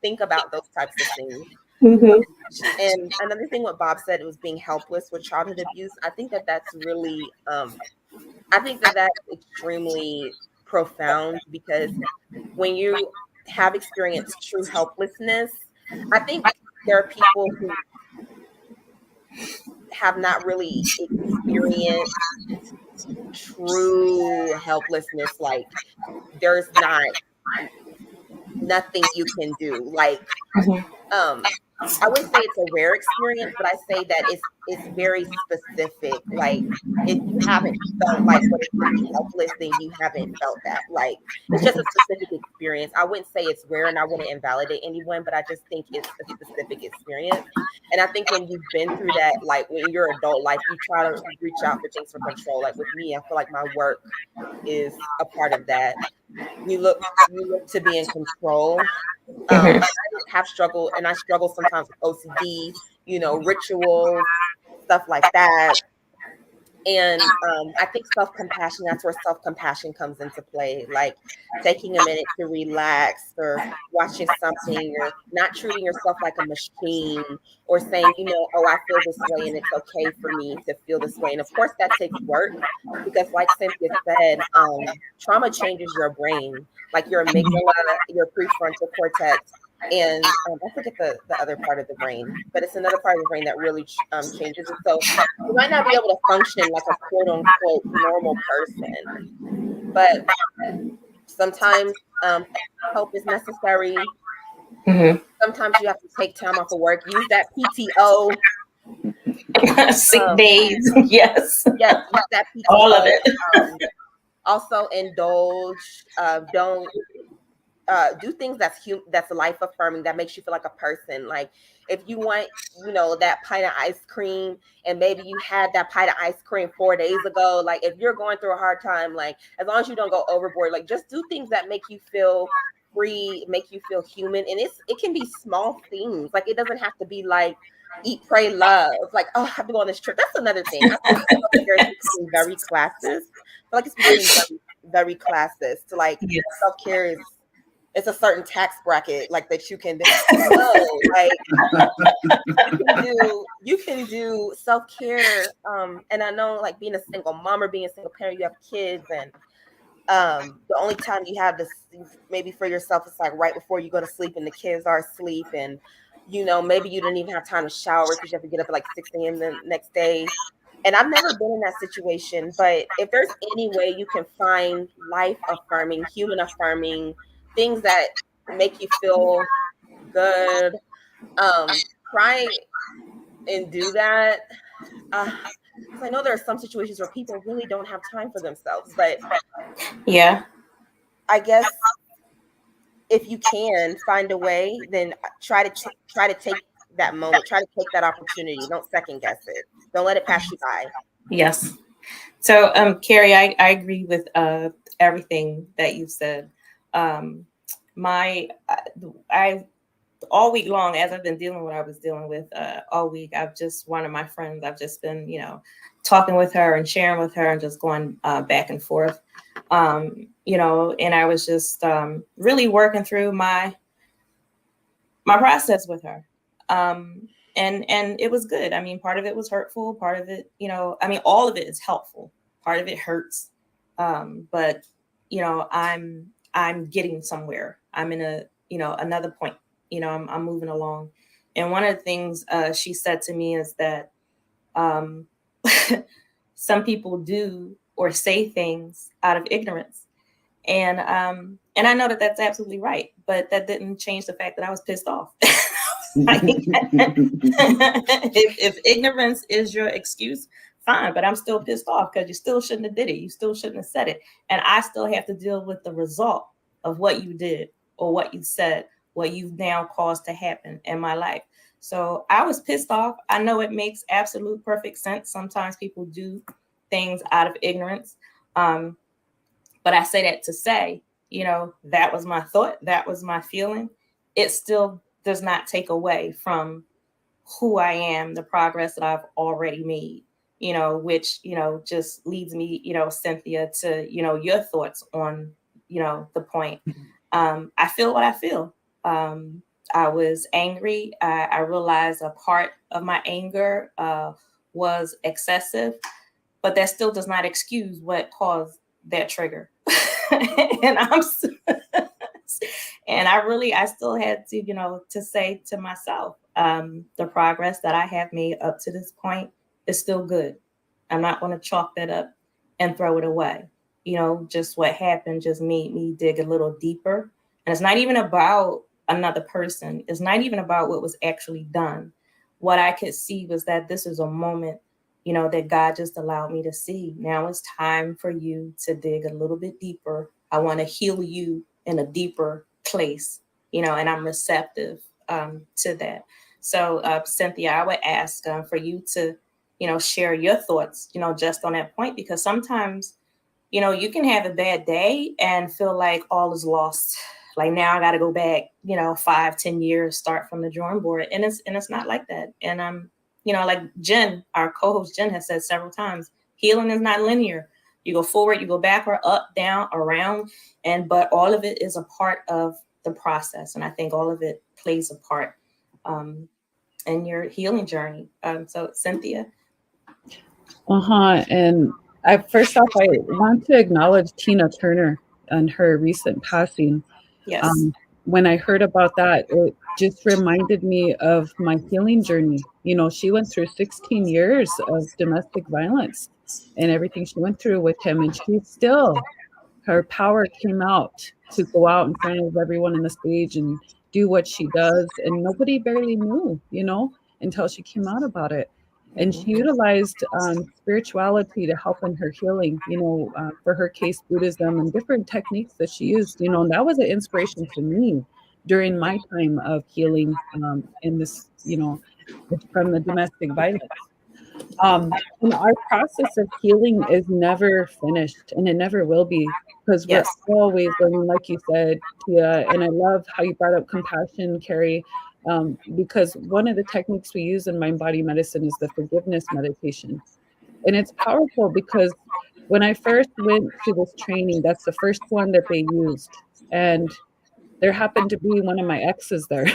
think about those types of things. And another thing, what Bob said, was being helpless with childhood abuse. I think that that's really, I think that that's extremely profound because when you have experienced true helplessness, I think there are people who have not really experienced true helplessness. Like there's nothing you can do. Like I wouldn't say it's a rare experience, but I say that it's very specific. Like if you haven't felt like what it's to be helpless, then you haven't felt that. Like it's just a specific experience. I wouldn't say it's rare and I wouldn't invalidate anyone, but I just think it's a specific experience. And I think when you've been through that, like when you're adult life, you try to reach out for things for control. Like with me, I feel like my work is a part of that. You look to be in control. I have struggled, and I struggle sometimes with OCD, rituals, stuff like that. And I think self-compassion, that's where self-compassion comes into play, like taking a minute to relax or watching something or not treating yourself like a machine or saying, oh, I feel this way and it's okay for me to feel this way. And of course that takes work because like Cynthia said, trauma changes your brain, like your amygdala, your prefrontal cortex, and I forget the other part of the brain, but it's another part of the brain that really changes it. So you might not be able to function like a quote unquote normal person, but sometimes help is necessary. Sometimes you have to take time off of work, use that PTO. Sick days, yes. Yes, use that PTO. All of it. Also indulge, don't do things that's life affirming, that makes you feel like a person. Like if you want, that pint of ice cream, and maybe you had that pint of ice cream 4 days ago. Like if you're going through a hard time, like as long as you don't go overboard, like just do things that make you feel free, make you feel human. And it can be small things. Like it doesn't have to be like eat, pray, love. Like, oh, I have to go on this trip. That's another thing. I think it's very classist. I feel like it's becoming very, very classist. To like self-care is, it's a certain tax bracket like that you can like you can do self-care. And I know like being a single mom or being a single parent, you have kids, and the only time you have this maybe for yourself is like right before you go to sleep and the kids are asleep, and maybe you didn't even have time to shower because you have to get up at like 6 a.m. the next day. And I've never been in that situation, but if there's any way you can find life affirming, human affirming things that make you feel good, try and do that. 'Cause I know there are some situations where people really don't have time for themselves, but Yeah. I guess if you can find a way, then try to take that moment, try to take that opportunity. Don't second guess it. Don't let it pass you by. Yes. So, Carrie, I agree with everything that you said. Um, I all week long, as I've been dealing with what I was dealing with all week, I've just one of my friends. I've just been, talking with her and sharing with her and just going back and forth. And I was just really working through my process with her. And it was good. I mean, part of it was hurtful, part of it, all of it is helpful. Part of it hurts. But I'm getting somewhere. I'm in another point. I'm moving along. And one of the things she said to me is that um, some people do or say things out of ignorance. And I know that that's absolutely right, but that didn't change the fact that I was pissed off. Like, if ignorance is your excuse, fine, but I'm still pissed off because you still shouldn't have did it. You still shouldn't have said it. And I still have to deal with the result of what you did or what you said, what you've now caused to happen in my life. So I was pissed off. I know it makes absolute perfect sense. Sometimes people do things out of ignorance. But I say that to say, that was my thought. That was my feeling. It still does not take away from who I am, the progress that I've already made, which, just leads me, Cynthia, to, your thoughts on, the point. I feel what I feel. I was angry. I realized a part of my anger was excessive, but that still does not excuse what caused that trigger. and I'm and I still had to, to say to myself, the progress that I have made up to this point is still good. I'm not going to chalk that up and throw it away. Just what happened just made me dig a little deeper. And it's not even about another person. It's not even about what was actually done. What I could see was that this is a moment, that God just allowed me to see. Now it's time for you to dig a little bit deeper. I want to heal you in a deeper place, and I'm receptive to that. So, Cynthia, I would ask for you to, share your thoughts, just on that point, because sometimes, you can have a bad day and feel like all is lost. Like now I got to go back, 5-10 years, start from the drawing board. And it's not like that. And like Jen, our co-host Jen has said several times, healing is not linear. You go forward, you go backward, up, down, around, but all of it is a part of the process. And I think all of it plays a part in your healing journey. So Cynthia. And first off, I want to acknowledge Tina Turner and her recent passing. Yes. When I heard about that, it just reminded me of my healing journey. She went through 16 years of domestic violence and everything she went through with him. And her power came out to go out in front of everyone on the stage and do what she does. And nobody barely knew, until she came out about it. And she utilized spirituality to help in her healing, for her case, Buddhism and different techniques that she used, and that was an inspiration to me during my time of healing in this, from the domestic violence. And our process of healing is never finished, and it never will be, because we're always learning, like you said, Tia. And I love how you brought up compassion, Carrie, because one of the techniques we use in mind body medicine is the forgiveness meditation. And it's powerful because when I first went to this training, that's the first one that they used. And there happened to be one of my exes there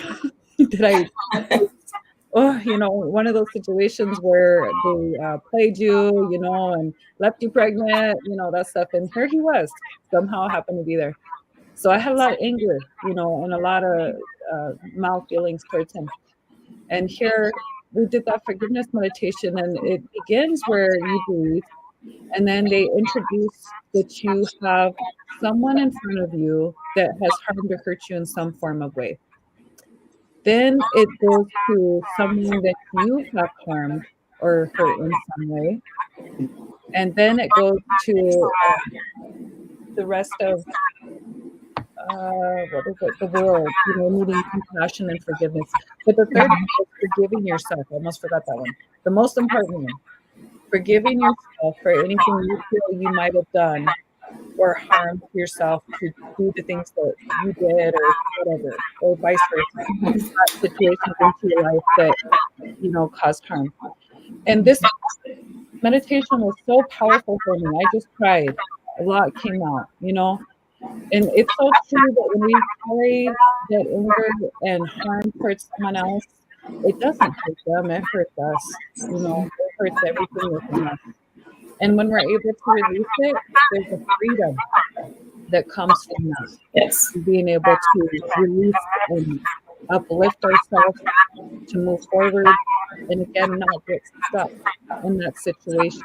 one of those situations where they played you, and left you pregnant, that stuff. And here he was, somehow happened to be there. So I had a lot of anger, and a lot of mal feelings towards him. And here we did that forgiveness meditation, and it begins where you breathe. And then they introduce that you have someone in front of you that has harmed or hurt you in some form of way. Then it goes to someone that you have harmed or hurt in some way. And then it goes to the rest of what is it? The world, needing compassion and forgiveness. But the third one is forgiving yourself. I almost forgot that one. The most important one, forgiving yourself for anything you feel you might have done or harmed yourself to do the things that you did or whatever, or vice versa. You brought situations into your life that, caused harm. And this meditation was so powerful for me. I just cried. A lot came out, And it's so true that when we carry that anger and harm towards someone else, it doesn't hurt them, it hurts us. It hurts everything within us. And when we're able to release it, there's a freedom that comes from that. Yes. Being able to release and uplift ourselves to move forward and again not get stuck in that situation.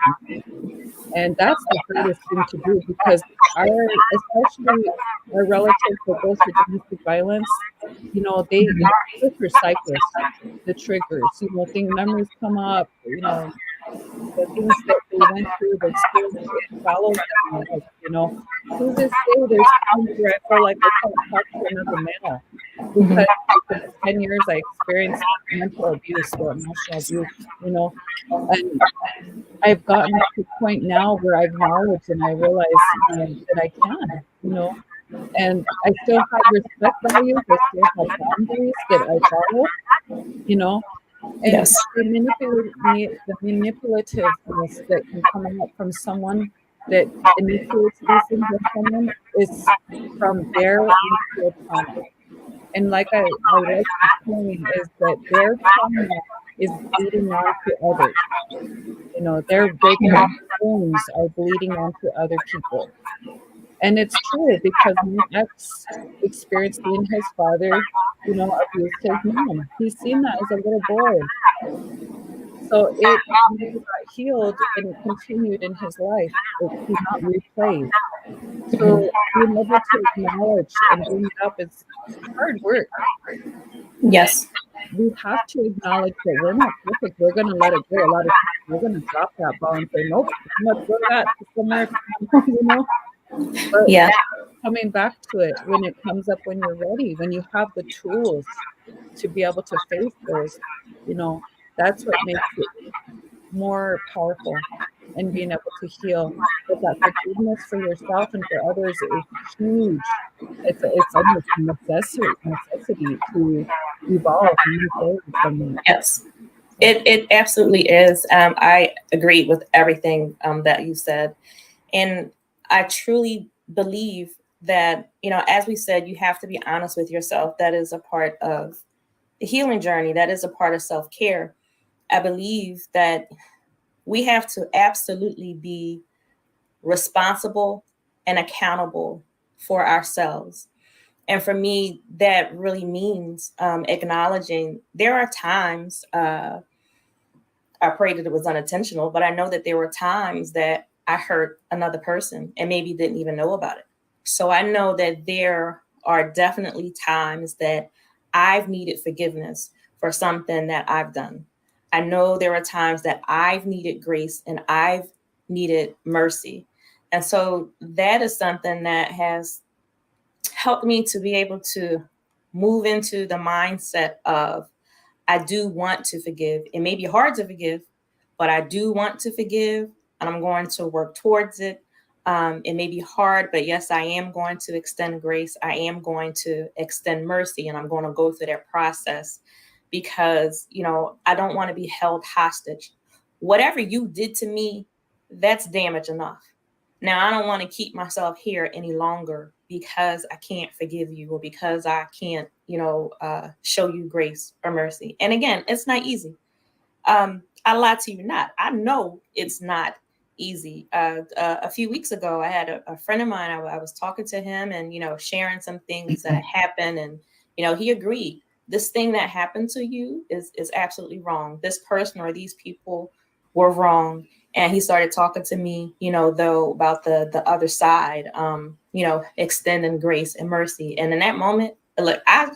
And that's the hardest thing to do because especially our relatives that go through domestic violence, they go through cycles, the triggers, memories come up, the things that they went through, the experience that follows them, To this day, there's times where I feel like I can't talk to another male because for the 10 years I experienced mental abuse or emotional abuse, and I've gotten to a point now where I acknowledge and I realize that I can, and I still have respect values, I still have boundaries that I follow, and Yes. the manipulativeness that can come out from someone that initiates these things with someone is from their initial trauma. And like I like to saying is that their trauma is bleeding on to others. Their breaking wounds are bleeding onto other people. And it's true because my ex experienced seeing his father, abuse his mom. He's seen that as a little boy. So it never got healed and it continued in his life. It did not replayed. So being able to acknowledge and bring it up is hard work. Yes. We have to acknowledge that we're not perfect. We're going to let it go. A lot of times we're going to drop that ball and say, nope, I'm not doing that somewhere, But Yeah. coming back to it when it comes up when you're ready, when you have the tools to be able to face those, that's what makes it more powerful and being able to heal. But that forgiveness for yourself and for others is huge. It's almost a necessity to evolve and move forward from that. Yes. It absolutely is. I agree with everything that you said. And I truly believe that, as we said, you have to be honest with yourself. That is a part of the healing journey. That is a part of self-care. I believe that we have to absolutely be responsible and accountable for ourselves. And for me, that really means acknowledging there are times, I pray that it was unintentional, but I know that there were times that I hurt another person and maybe didn't even know about it. So I know that there are definitely times that I've needed forgiveness for something that I've done. I know there are times that I've needed grace and I've needed mercy. And so that is something that has helped me to be able to move into the mindset of I do want to forgive. It may be hard to forgive, but I do want to forgive and I'm going to work towards it. It may be hard, but yes, I am going to extend grace. I am going to extend mercy and I'm going to go through that process because, I don't want to be held hostage. Whatever you did to me, that's damage enough. Now, I don't want to keep myself here any longer because I can't forgive you or because I can't, show you grace or mercy. And again, it's not easy. I lie to you not. I know it's not easy. A few weeks ago, I had a friend of mine. I was talking to him and, sharing some things that happened. And, he agreed. This thing that happened to you is absolutely wrong. This person or these people were wrong. And he started talking to me, though, about the other side, extending grace and mercy. And in that moment, look, I'm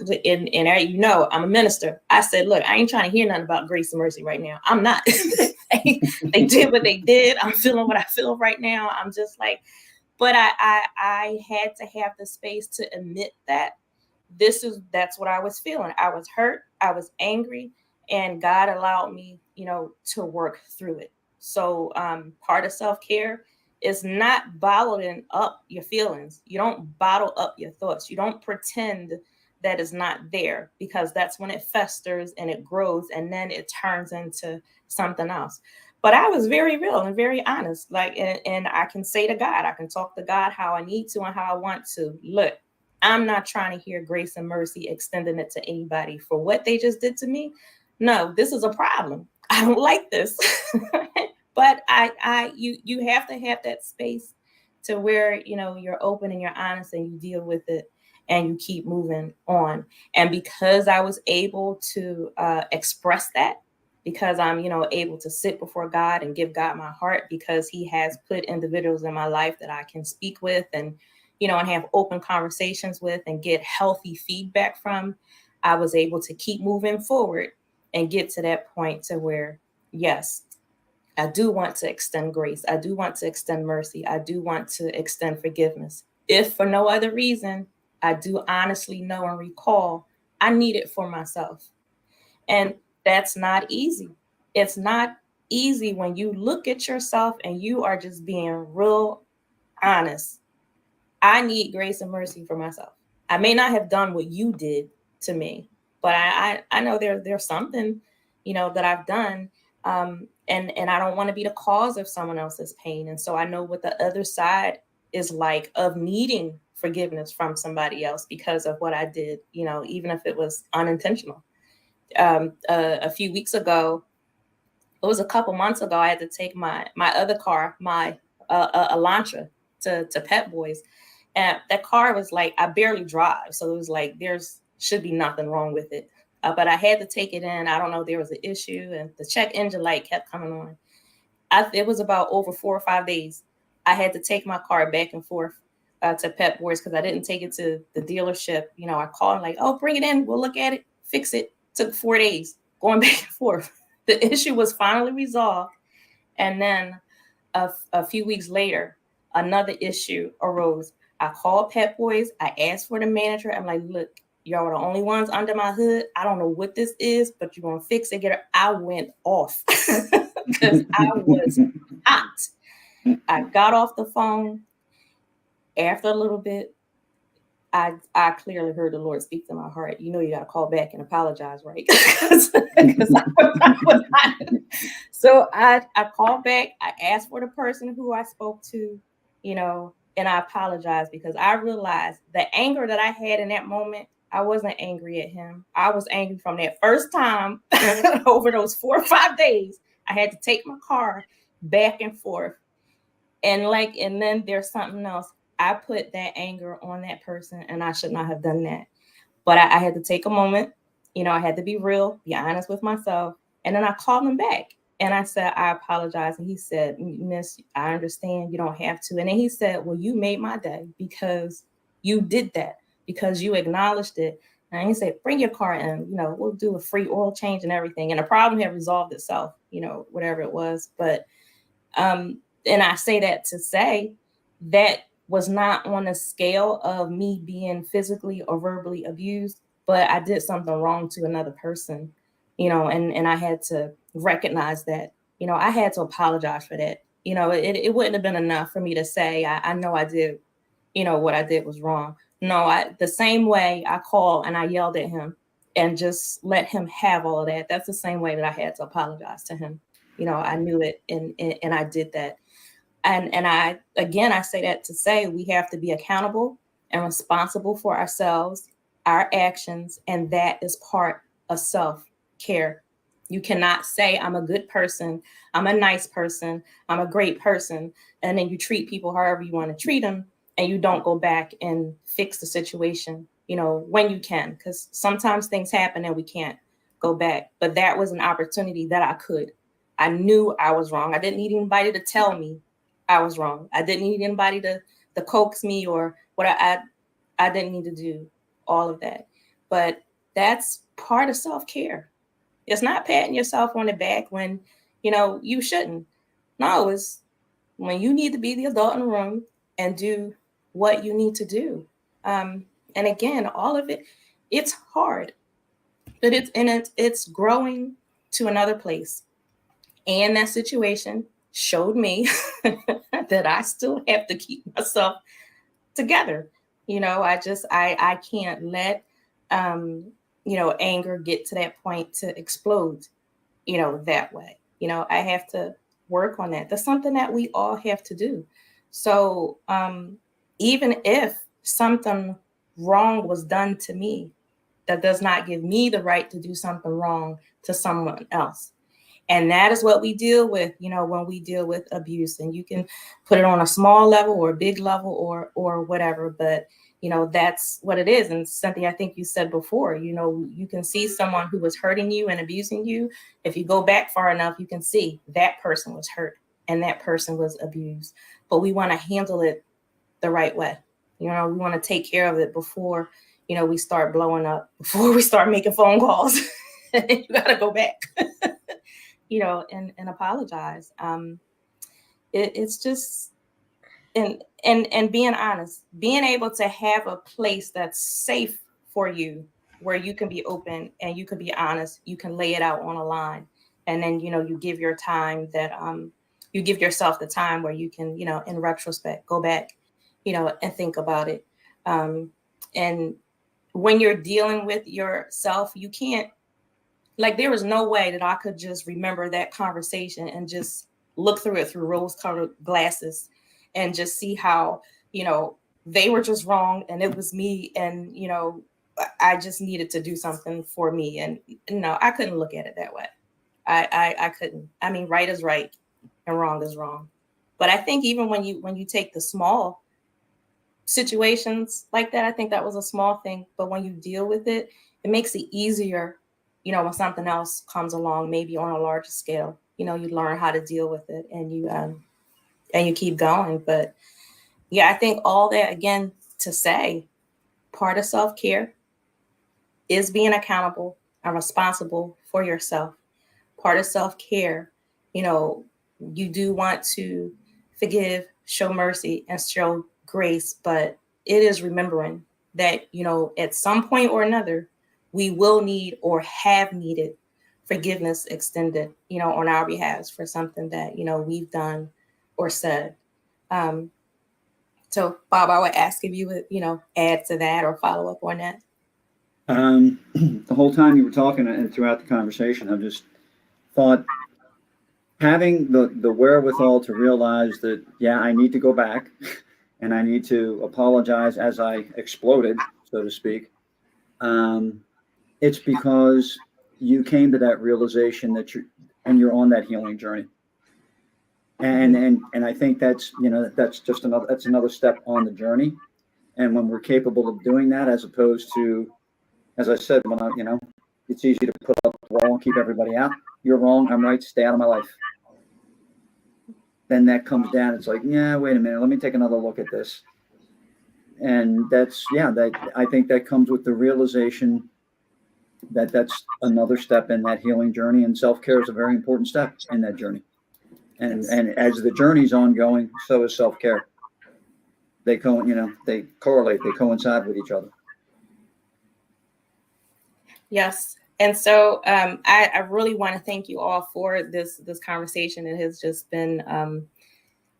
a minister. I said, look, I ain't trying to hear nothing about grace and mercy right now. I'm not. They did what they did. I'm feeling what I feel right now. I'm just like, but I had to have the space to admit that that's what I was feeling. I was hurt. I was angry, and God allowed me, to work through it. So part of self-care is not bottling up your feelings. You don't bottle up your thoughts. You don't pretend that it's not there, because that's when it festers and it grows, and then it turns into something else. But I was very real and very honest. And I can say to God, I can talk to God how I need to and how I want to. Look, I'm not trying to hear grace and mercy extending it to anybody for what they just did to me. No, this is a problem. I don't like this. But you have to have that space to where, you're open and you're honest and you deal with it and you keep moving on. And because I was able to express that, because I'm, able to sit before God and give God my heart, because he has put individuals in my life that I can speak with and have open conversations with and get healthy feedback from, I was able to keep moving forward and get to that point to where, yes, I do want to extend grace. I do want to extend mercy. I do want to extend forgiveness. If for no other reason, I do honestly know and recall I need it for myself. And that's not easy. It's not easy when you look at yourself and you are just being real honest. I need grace and mercy for myself. I may not have done what you did to me, but I know there's something, that I've done. And I don't want to be the cause of someone else's pain. And so I know what the other side is like of needing forgiveness from somebody else because of what I did, even if it was unintentional. A few weeks ago, it was a couple months ago, I had to take my other car, my Elantra, to Pep Boys. And that car was like, I barely drive. So it was like, should be nothing wrong with it. But I had to take it in. I don't know, there was an issue and the check engine light kept coming on. It was about over 4 or 5 days. I had to take my car back and forth to Pep Boys because I didn't take it to the dealership. I called like, oh, bring it in. We'll look at it, fix it. Took 4 days going back and forth. The issue was finally resolved. And then a few weeks later, another issue arose. I called Pep Boys. I asked for the manager. I'm like, look, y'all are the only ones under my hood. I don't know what this is, but you're going to fix it. Get it. I went off because I was hot. I got off the phone. After a little bit, I clearly heard the Lord speak to my heart. You got to call back and apologize, right? So I called back. I asked for the person who I spoke to, and I apologized because I realized the anger that I had in that moment, I wasn't angry at him. I was angry from that first time over those 4 or 5 days. I had to take my car back and forth. And then there's something else. I put that anger on that person and I should not have done that. But I had to take a moment. I had to be real, be honest with myself. And then I called him back and I said, I apologize. And he said, Miss, I understand you don't have to. And then he said, well, you made my day because you did that, because you acknowledged it. And he said, bring your car in, we'll do a free oil change and everything. And the problem had resolved itself, whatever it was. But, and I say that to say that was not on a scale of me being physically or verbally abused, but I did something wrong to another person, and I had to recognize that, I had to apologize for that. It wouldn't have been enough for me to say, I know I did, what I did was wrong. No, the same way I called and I yelled at him and just let him have all of that. That's the same way that I had to apologize to him. I knew it and I did that. And I say that to say we have to be accountable and responsible for ourselves, our actions, and that is part of self-care. You cannot say I'm a good person, I'm a nice person, I'm a great person, and then you treat people however you want to treat them, and you don't go back and fix the situation, when you can, because sometimes things happen and we can't go back. But that was an opportunity that I could. I knew I was wrong. I didn't need anybody to tell me I was wrong. I didn't need anybody to coax me or what I didn't need to do. all of that. But that's part of self-care. It's not patting yourself on the back when, you shouldn't. No, it's when you need to be the adult in the room and do what you need to do. And again, all of it, it's hard, but it's growing to another place. And that situation showed me that I still have to keep myself together. I can't let anger get to that point to explode, that way. I have to work on that. That's something that we all have to do. So even if something wrong was done to me, that does not give me the right to do something wrong to someone else. And that is what we deal with, when we deal with abuse. And you can put it on a small level or a big level or whatever, but that's what it is. And Cynthia, I think you said before, you can see someone who was hurting you and abusing you. If you go back far enough, you can see that person was hurt and that person was abused. But we want to handle it the right way. We want to take care of it before, we start blowing up, before we start making phone calls. You got to go back, and apologize. It's just, and being honest, being able to have a place that's safe for you, where you can be open and you can be honest, you can lay it out on a line. And then, you give your time that, you give yourself the time where you can, in retrospect, go back, and think about it. And when you're dealing with yourself, you can't, there was no way that I could just remember that conversation and just look through it through rose-colored glasses and just see how, they were just wrong and it was me. And, I just needed to do something for me. And no, I couldn't look at it that way. I couldn't. I mean, right is right and wrong is wrong. But I think even when you take the small situations like that, I think that was a small thing. But when you deal with it, it makes it easier, when something else comes along, maybe on a larger scale. You learn how to deal with it and you keep going. But yeah, I think all that, again, to say, part of self-care is being accountable and responsible for yourself. Part of self-care, you do want to forgive, show mercy, and show grace, but it is remembering that, at some point or another, we will need or have needed forgiveness extended, on our behalf for something that, we've done or said. So Bob, I would ask if you would, add to that or follow up on that. The whole time you were talking and throughout the conversation, I've just thought having the wherewithal to realize that, yeah, I need to go back and I need to apologize as I exploded, so to speak. It's because you came to that realization that you're on that healing journey. And I think that's just another step on the journey. And when we're capable of doing that, as opposed to, as I said, it's easy to put up the wall and keep everybody out. You're wrong. I'm right. Stay out of my life. Then that comes down. It's like, yeah, wait a minute. Let me take another look at this. And I think that comes with the realization that that's another step in that healing journey. And self-care is a very important step in that journey. And as the journey's ongoing, so is self-care. They correlate, they coincide with each other. Yes. And so I really want to thank you all for this conversation. It has just been,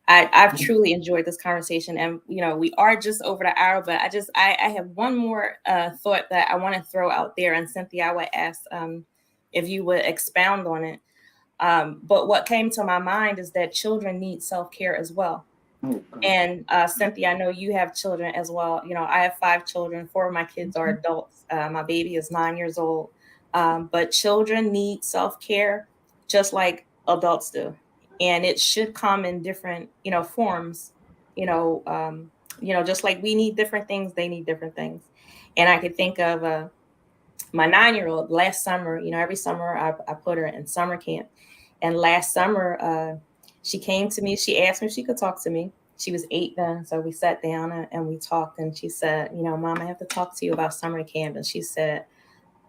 I've truly enjoyed this conversation. And, we are just over the hour, but I have one more thought that I want to throw out there. And Cynthia, I would ask if you would expound on it. But what came to my mind is that children need self-care as well. Oh, and Cynthia, I know you have children as well. I have 5 children. 4 of my kids are adults. My baby is 9 years old. But children need self-care just like adults do. And it should come in different, forms, just like we need different things, they need different things. And I could think of my 9-year-old last summer. Every summer I put her in summer camp. And last summer, she came to me. She asked me if she could talk to me. She was 8 then, so we sat down and we talked. And she said, you know, Mom, I have to talk to you about summer camp. And she said,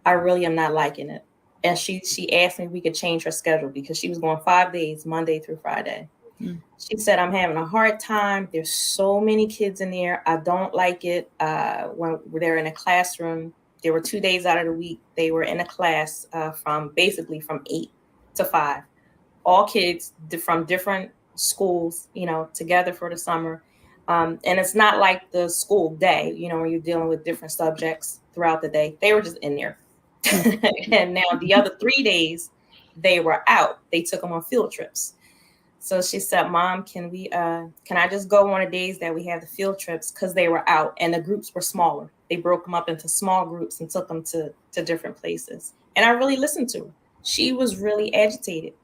I really am not liking it. And she asked me if we could change her schedule because she was going 5 days, Monday through Friday. She said, I'm having a hard time. There's so many kids in there. I don't like it. When they're in a classroom, there were 2 days out of the week. They were in a class from 8 to 5. All kids from different schools, you know, together for the summer. And it's not like the school day, you know, where you're dealing with different subjects throughout the day. They were just in there. And now the other 3 days, they were out. They took them on field trips. So she said, Mom, can I just go on the days that we have the field trips? Because they were out and the groups were smaller. They broke them up into small groups and took them to different places. And I really listened to her. She was really agitated.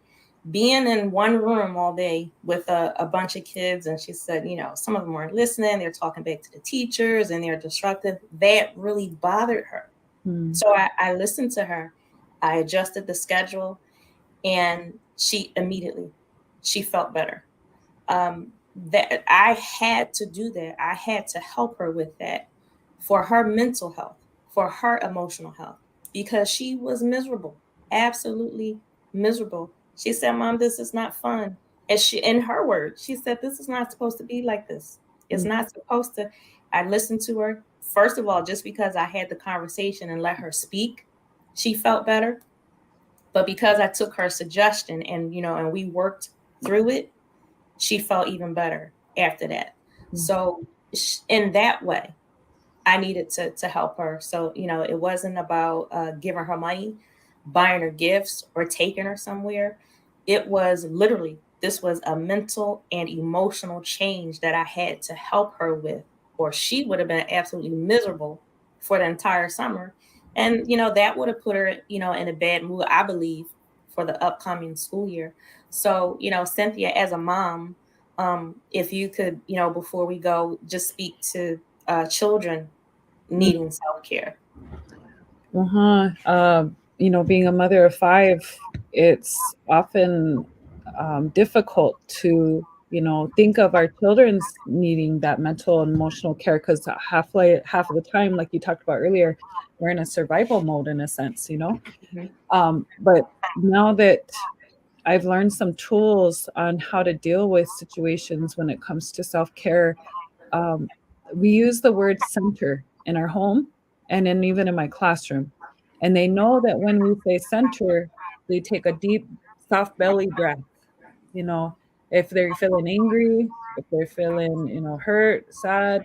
Being in one room all day with a bunch of kids, and she said, you know, some of them weren't listening. They're talking back to the teachers and they're disruptive. That really bothered her. So I listened to her. I adjusted the schedule, and she felt better. That I had to do that. I had to help her with that for her mental health, for her emotional health, because she was miserable, absolutely miserable. She said, Mom, this is not fun. And in her words, she said, this is not supposed to be like this. It's not supposed to. I listened to her. First of all, just because I had the conversation and let her speak, she felt better. But because I took her suggestion and, you know, and we worked through it, she felt even better after that. So in that way, I needed to help her. So, you know, it wasn't about giving her money, buying her gifts, or taking her somewhere. It was literally, this was a mental and emotional change that I had to help her with, or she would have been absolutely miserable for the entire summer. And, you know, that would have put her, you know, in a bad mood, I believe, for the upcoming school year. So, you know, Cynthia, as a mom, if you could, you know, before we go, just speak to children needing self-care. You know, being a mother of 5, it's often difficult to, you know, think of our children's needing that mental and emotional care, because half of the time, like you talked about earlier, we're in a survival mode in a sense, you know. But now that I've learned some tools on how to deal with situations when it comes to self-care, we use the word center in our home and then even in my classroom. And they know that when we say center, they take a deep, soft belly breath. You know, if they're feeling angry, if they're feeling, you know, hurt, sad,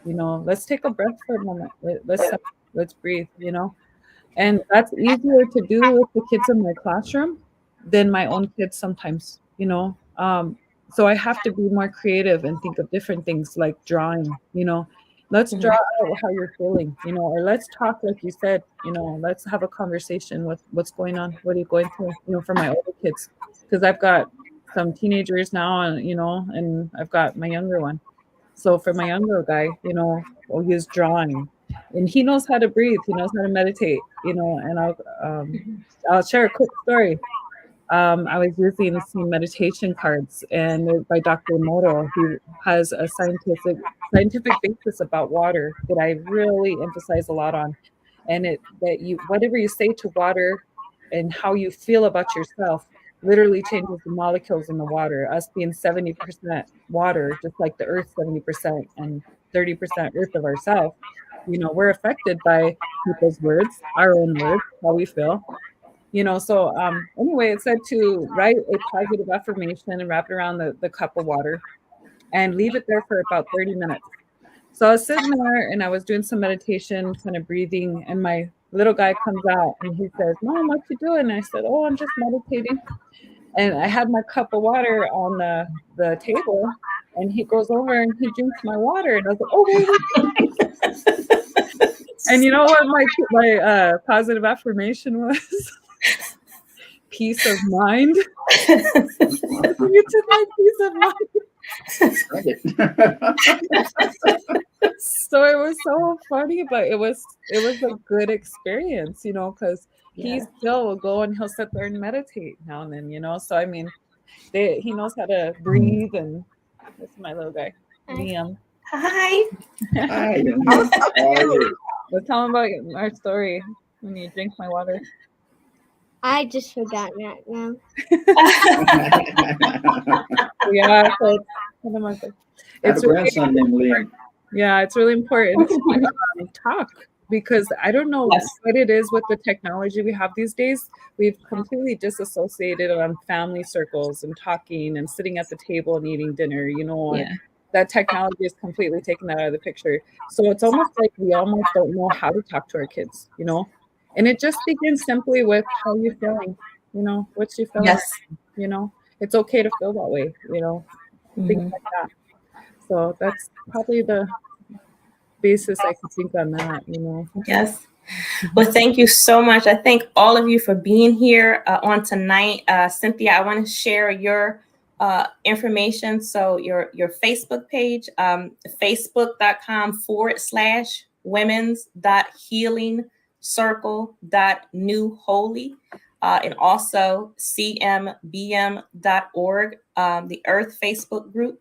you know, let's take a breath for a moment. Let's breathe, you know. And that's easier to do with the kids in my classroom than my own kids sometimes, you know. So I have to be more creative and think of different things like drawing, you know. Let's draw out how you're feeling, you know, or let's talk, like you said, you know, let's have a conversation with what's going on, what are you going through, you know, for my older kids, because I've got some teenagers now, and, you know, and I've got my younger one. So for my younger guy, you know, we'll use drawing, and he knows how to breathe, he knows how to meditate, you know, and I'll share a quick story. I was using some meditation cards, and they're by Dr. Emoto. He has a scientific basis about water that I really emphasize a lot on. And whatever you say to water and how you feel about yourself literally changes the molecules in the water. Us being 70% water, just like the Earth 70% and 30% Earth of ourselves, you know, we're affected by people's words, our own words, how we feel. You know, so anyway, it said to write a positive affirmation and wrap it around the cup of water and leave it there for about 30 minutes. So I was sitting there and I was doing some meditation, kind of breathing, and my little guy comes out and he says, Mom, what you doing? And I said, oh, I'm just meditating. And I had my cup of water on the table, and he goes over and he drinks my water. And I was like, oh, wait. And you know what my positive affirmation was? Peace of mind. You took my peace of mind. So it was so funny, but it was a good experience, you know, because he still will go and he'll sit there and meditate now and then, you know. So I mean, he knows how to breathe, and This is my little guy, Hi. Liam. Hi. Hi. How are you? Let's tell him about our story when you drink my water. I just forgot that now. Yeah, so it's kind of I have a it's really, grandson named Liam. yeah, it's really important to talk because I don't know Yes. what it is with the technology we have these days. We've completely disassociated on family circles and talking and sitting at the table and eating dinner, you know, and Yeah. that technology is completely taken that out of the picture. So it's almost like we almost don't know how to talk to our kids, you know, and it just begins simply with how you feeling, you know, what's you feeling, Yes. you know, it's okay to feel that way, you know, things Mhm. like that. So that's probably the basis I could think on that, you know. Yes. Well, thank you so much. I thank all of you for being here on tonight. Cynthia, I want to share your information. So your Facebook page, facebook.com/women's.healing-circle.new-holy, and also cmbm.org, the Earth Facebook group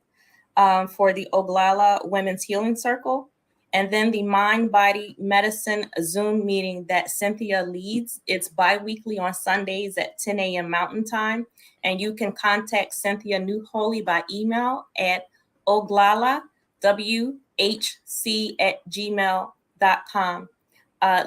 for the Oglala Women's Healing Circle. And then the Mind Body Medicine Zoom meeting that Cynthia leads. It's bi-weekly on Sundays at 10 a.m. Mountain Time. And you can contact Cynthia New-Holy by email at oglalawhc@gmail.com.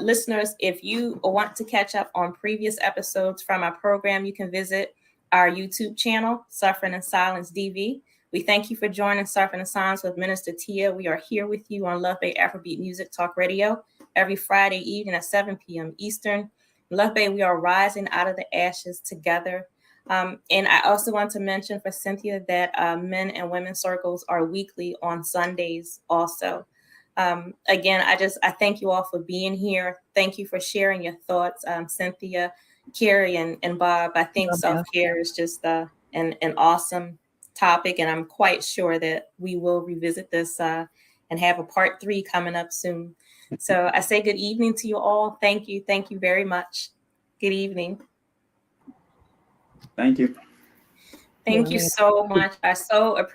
Listeners, if you want to catch up on previous episodes from our program, you can visit our YouTube channel, Suffering in Silence DV. We thank you for joining Surfing in Silence with Minister Tia. We are here with you on Love Bay Afrobeat Music Talk Radio every Friday evening at 7 p.m. Eastern. Love Bay, we are rising out of the ashes together. And I also want to mention for Cynthia that men and women circles are weekly on Sundays also. Again, I thank you all for being here. Thank you for sharing your thoughts, Cynthia, Carrie, and Bob. I think self-care is just an awesome topic, and I'm quite sure that we will revisit this and have a part 3 coming up soon. So I say good evening to you all. Thank you very much. Good evening. Thank you. Thank you so much. I so appreciate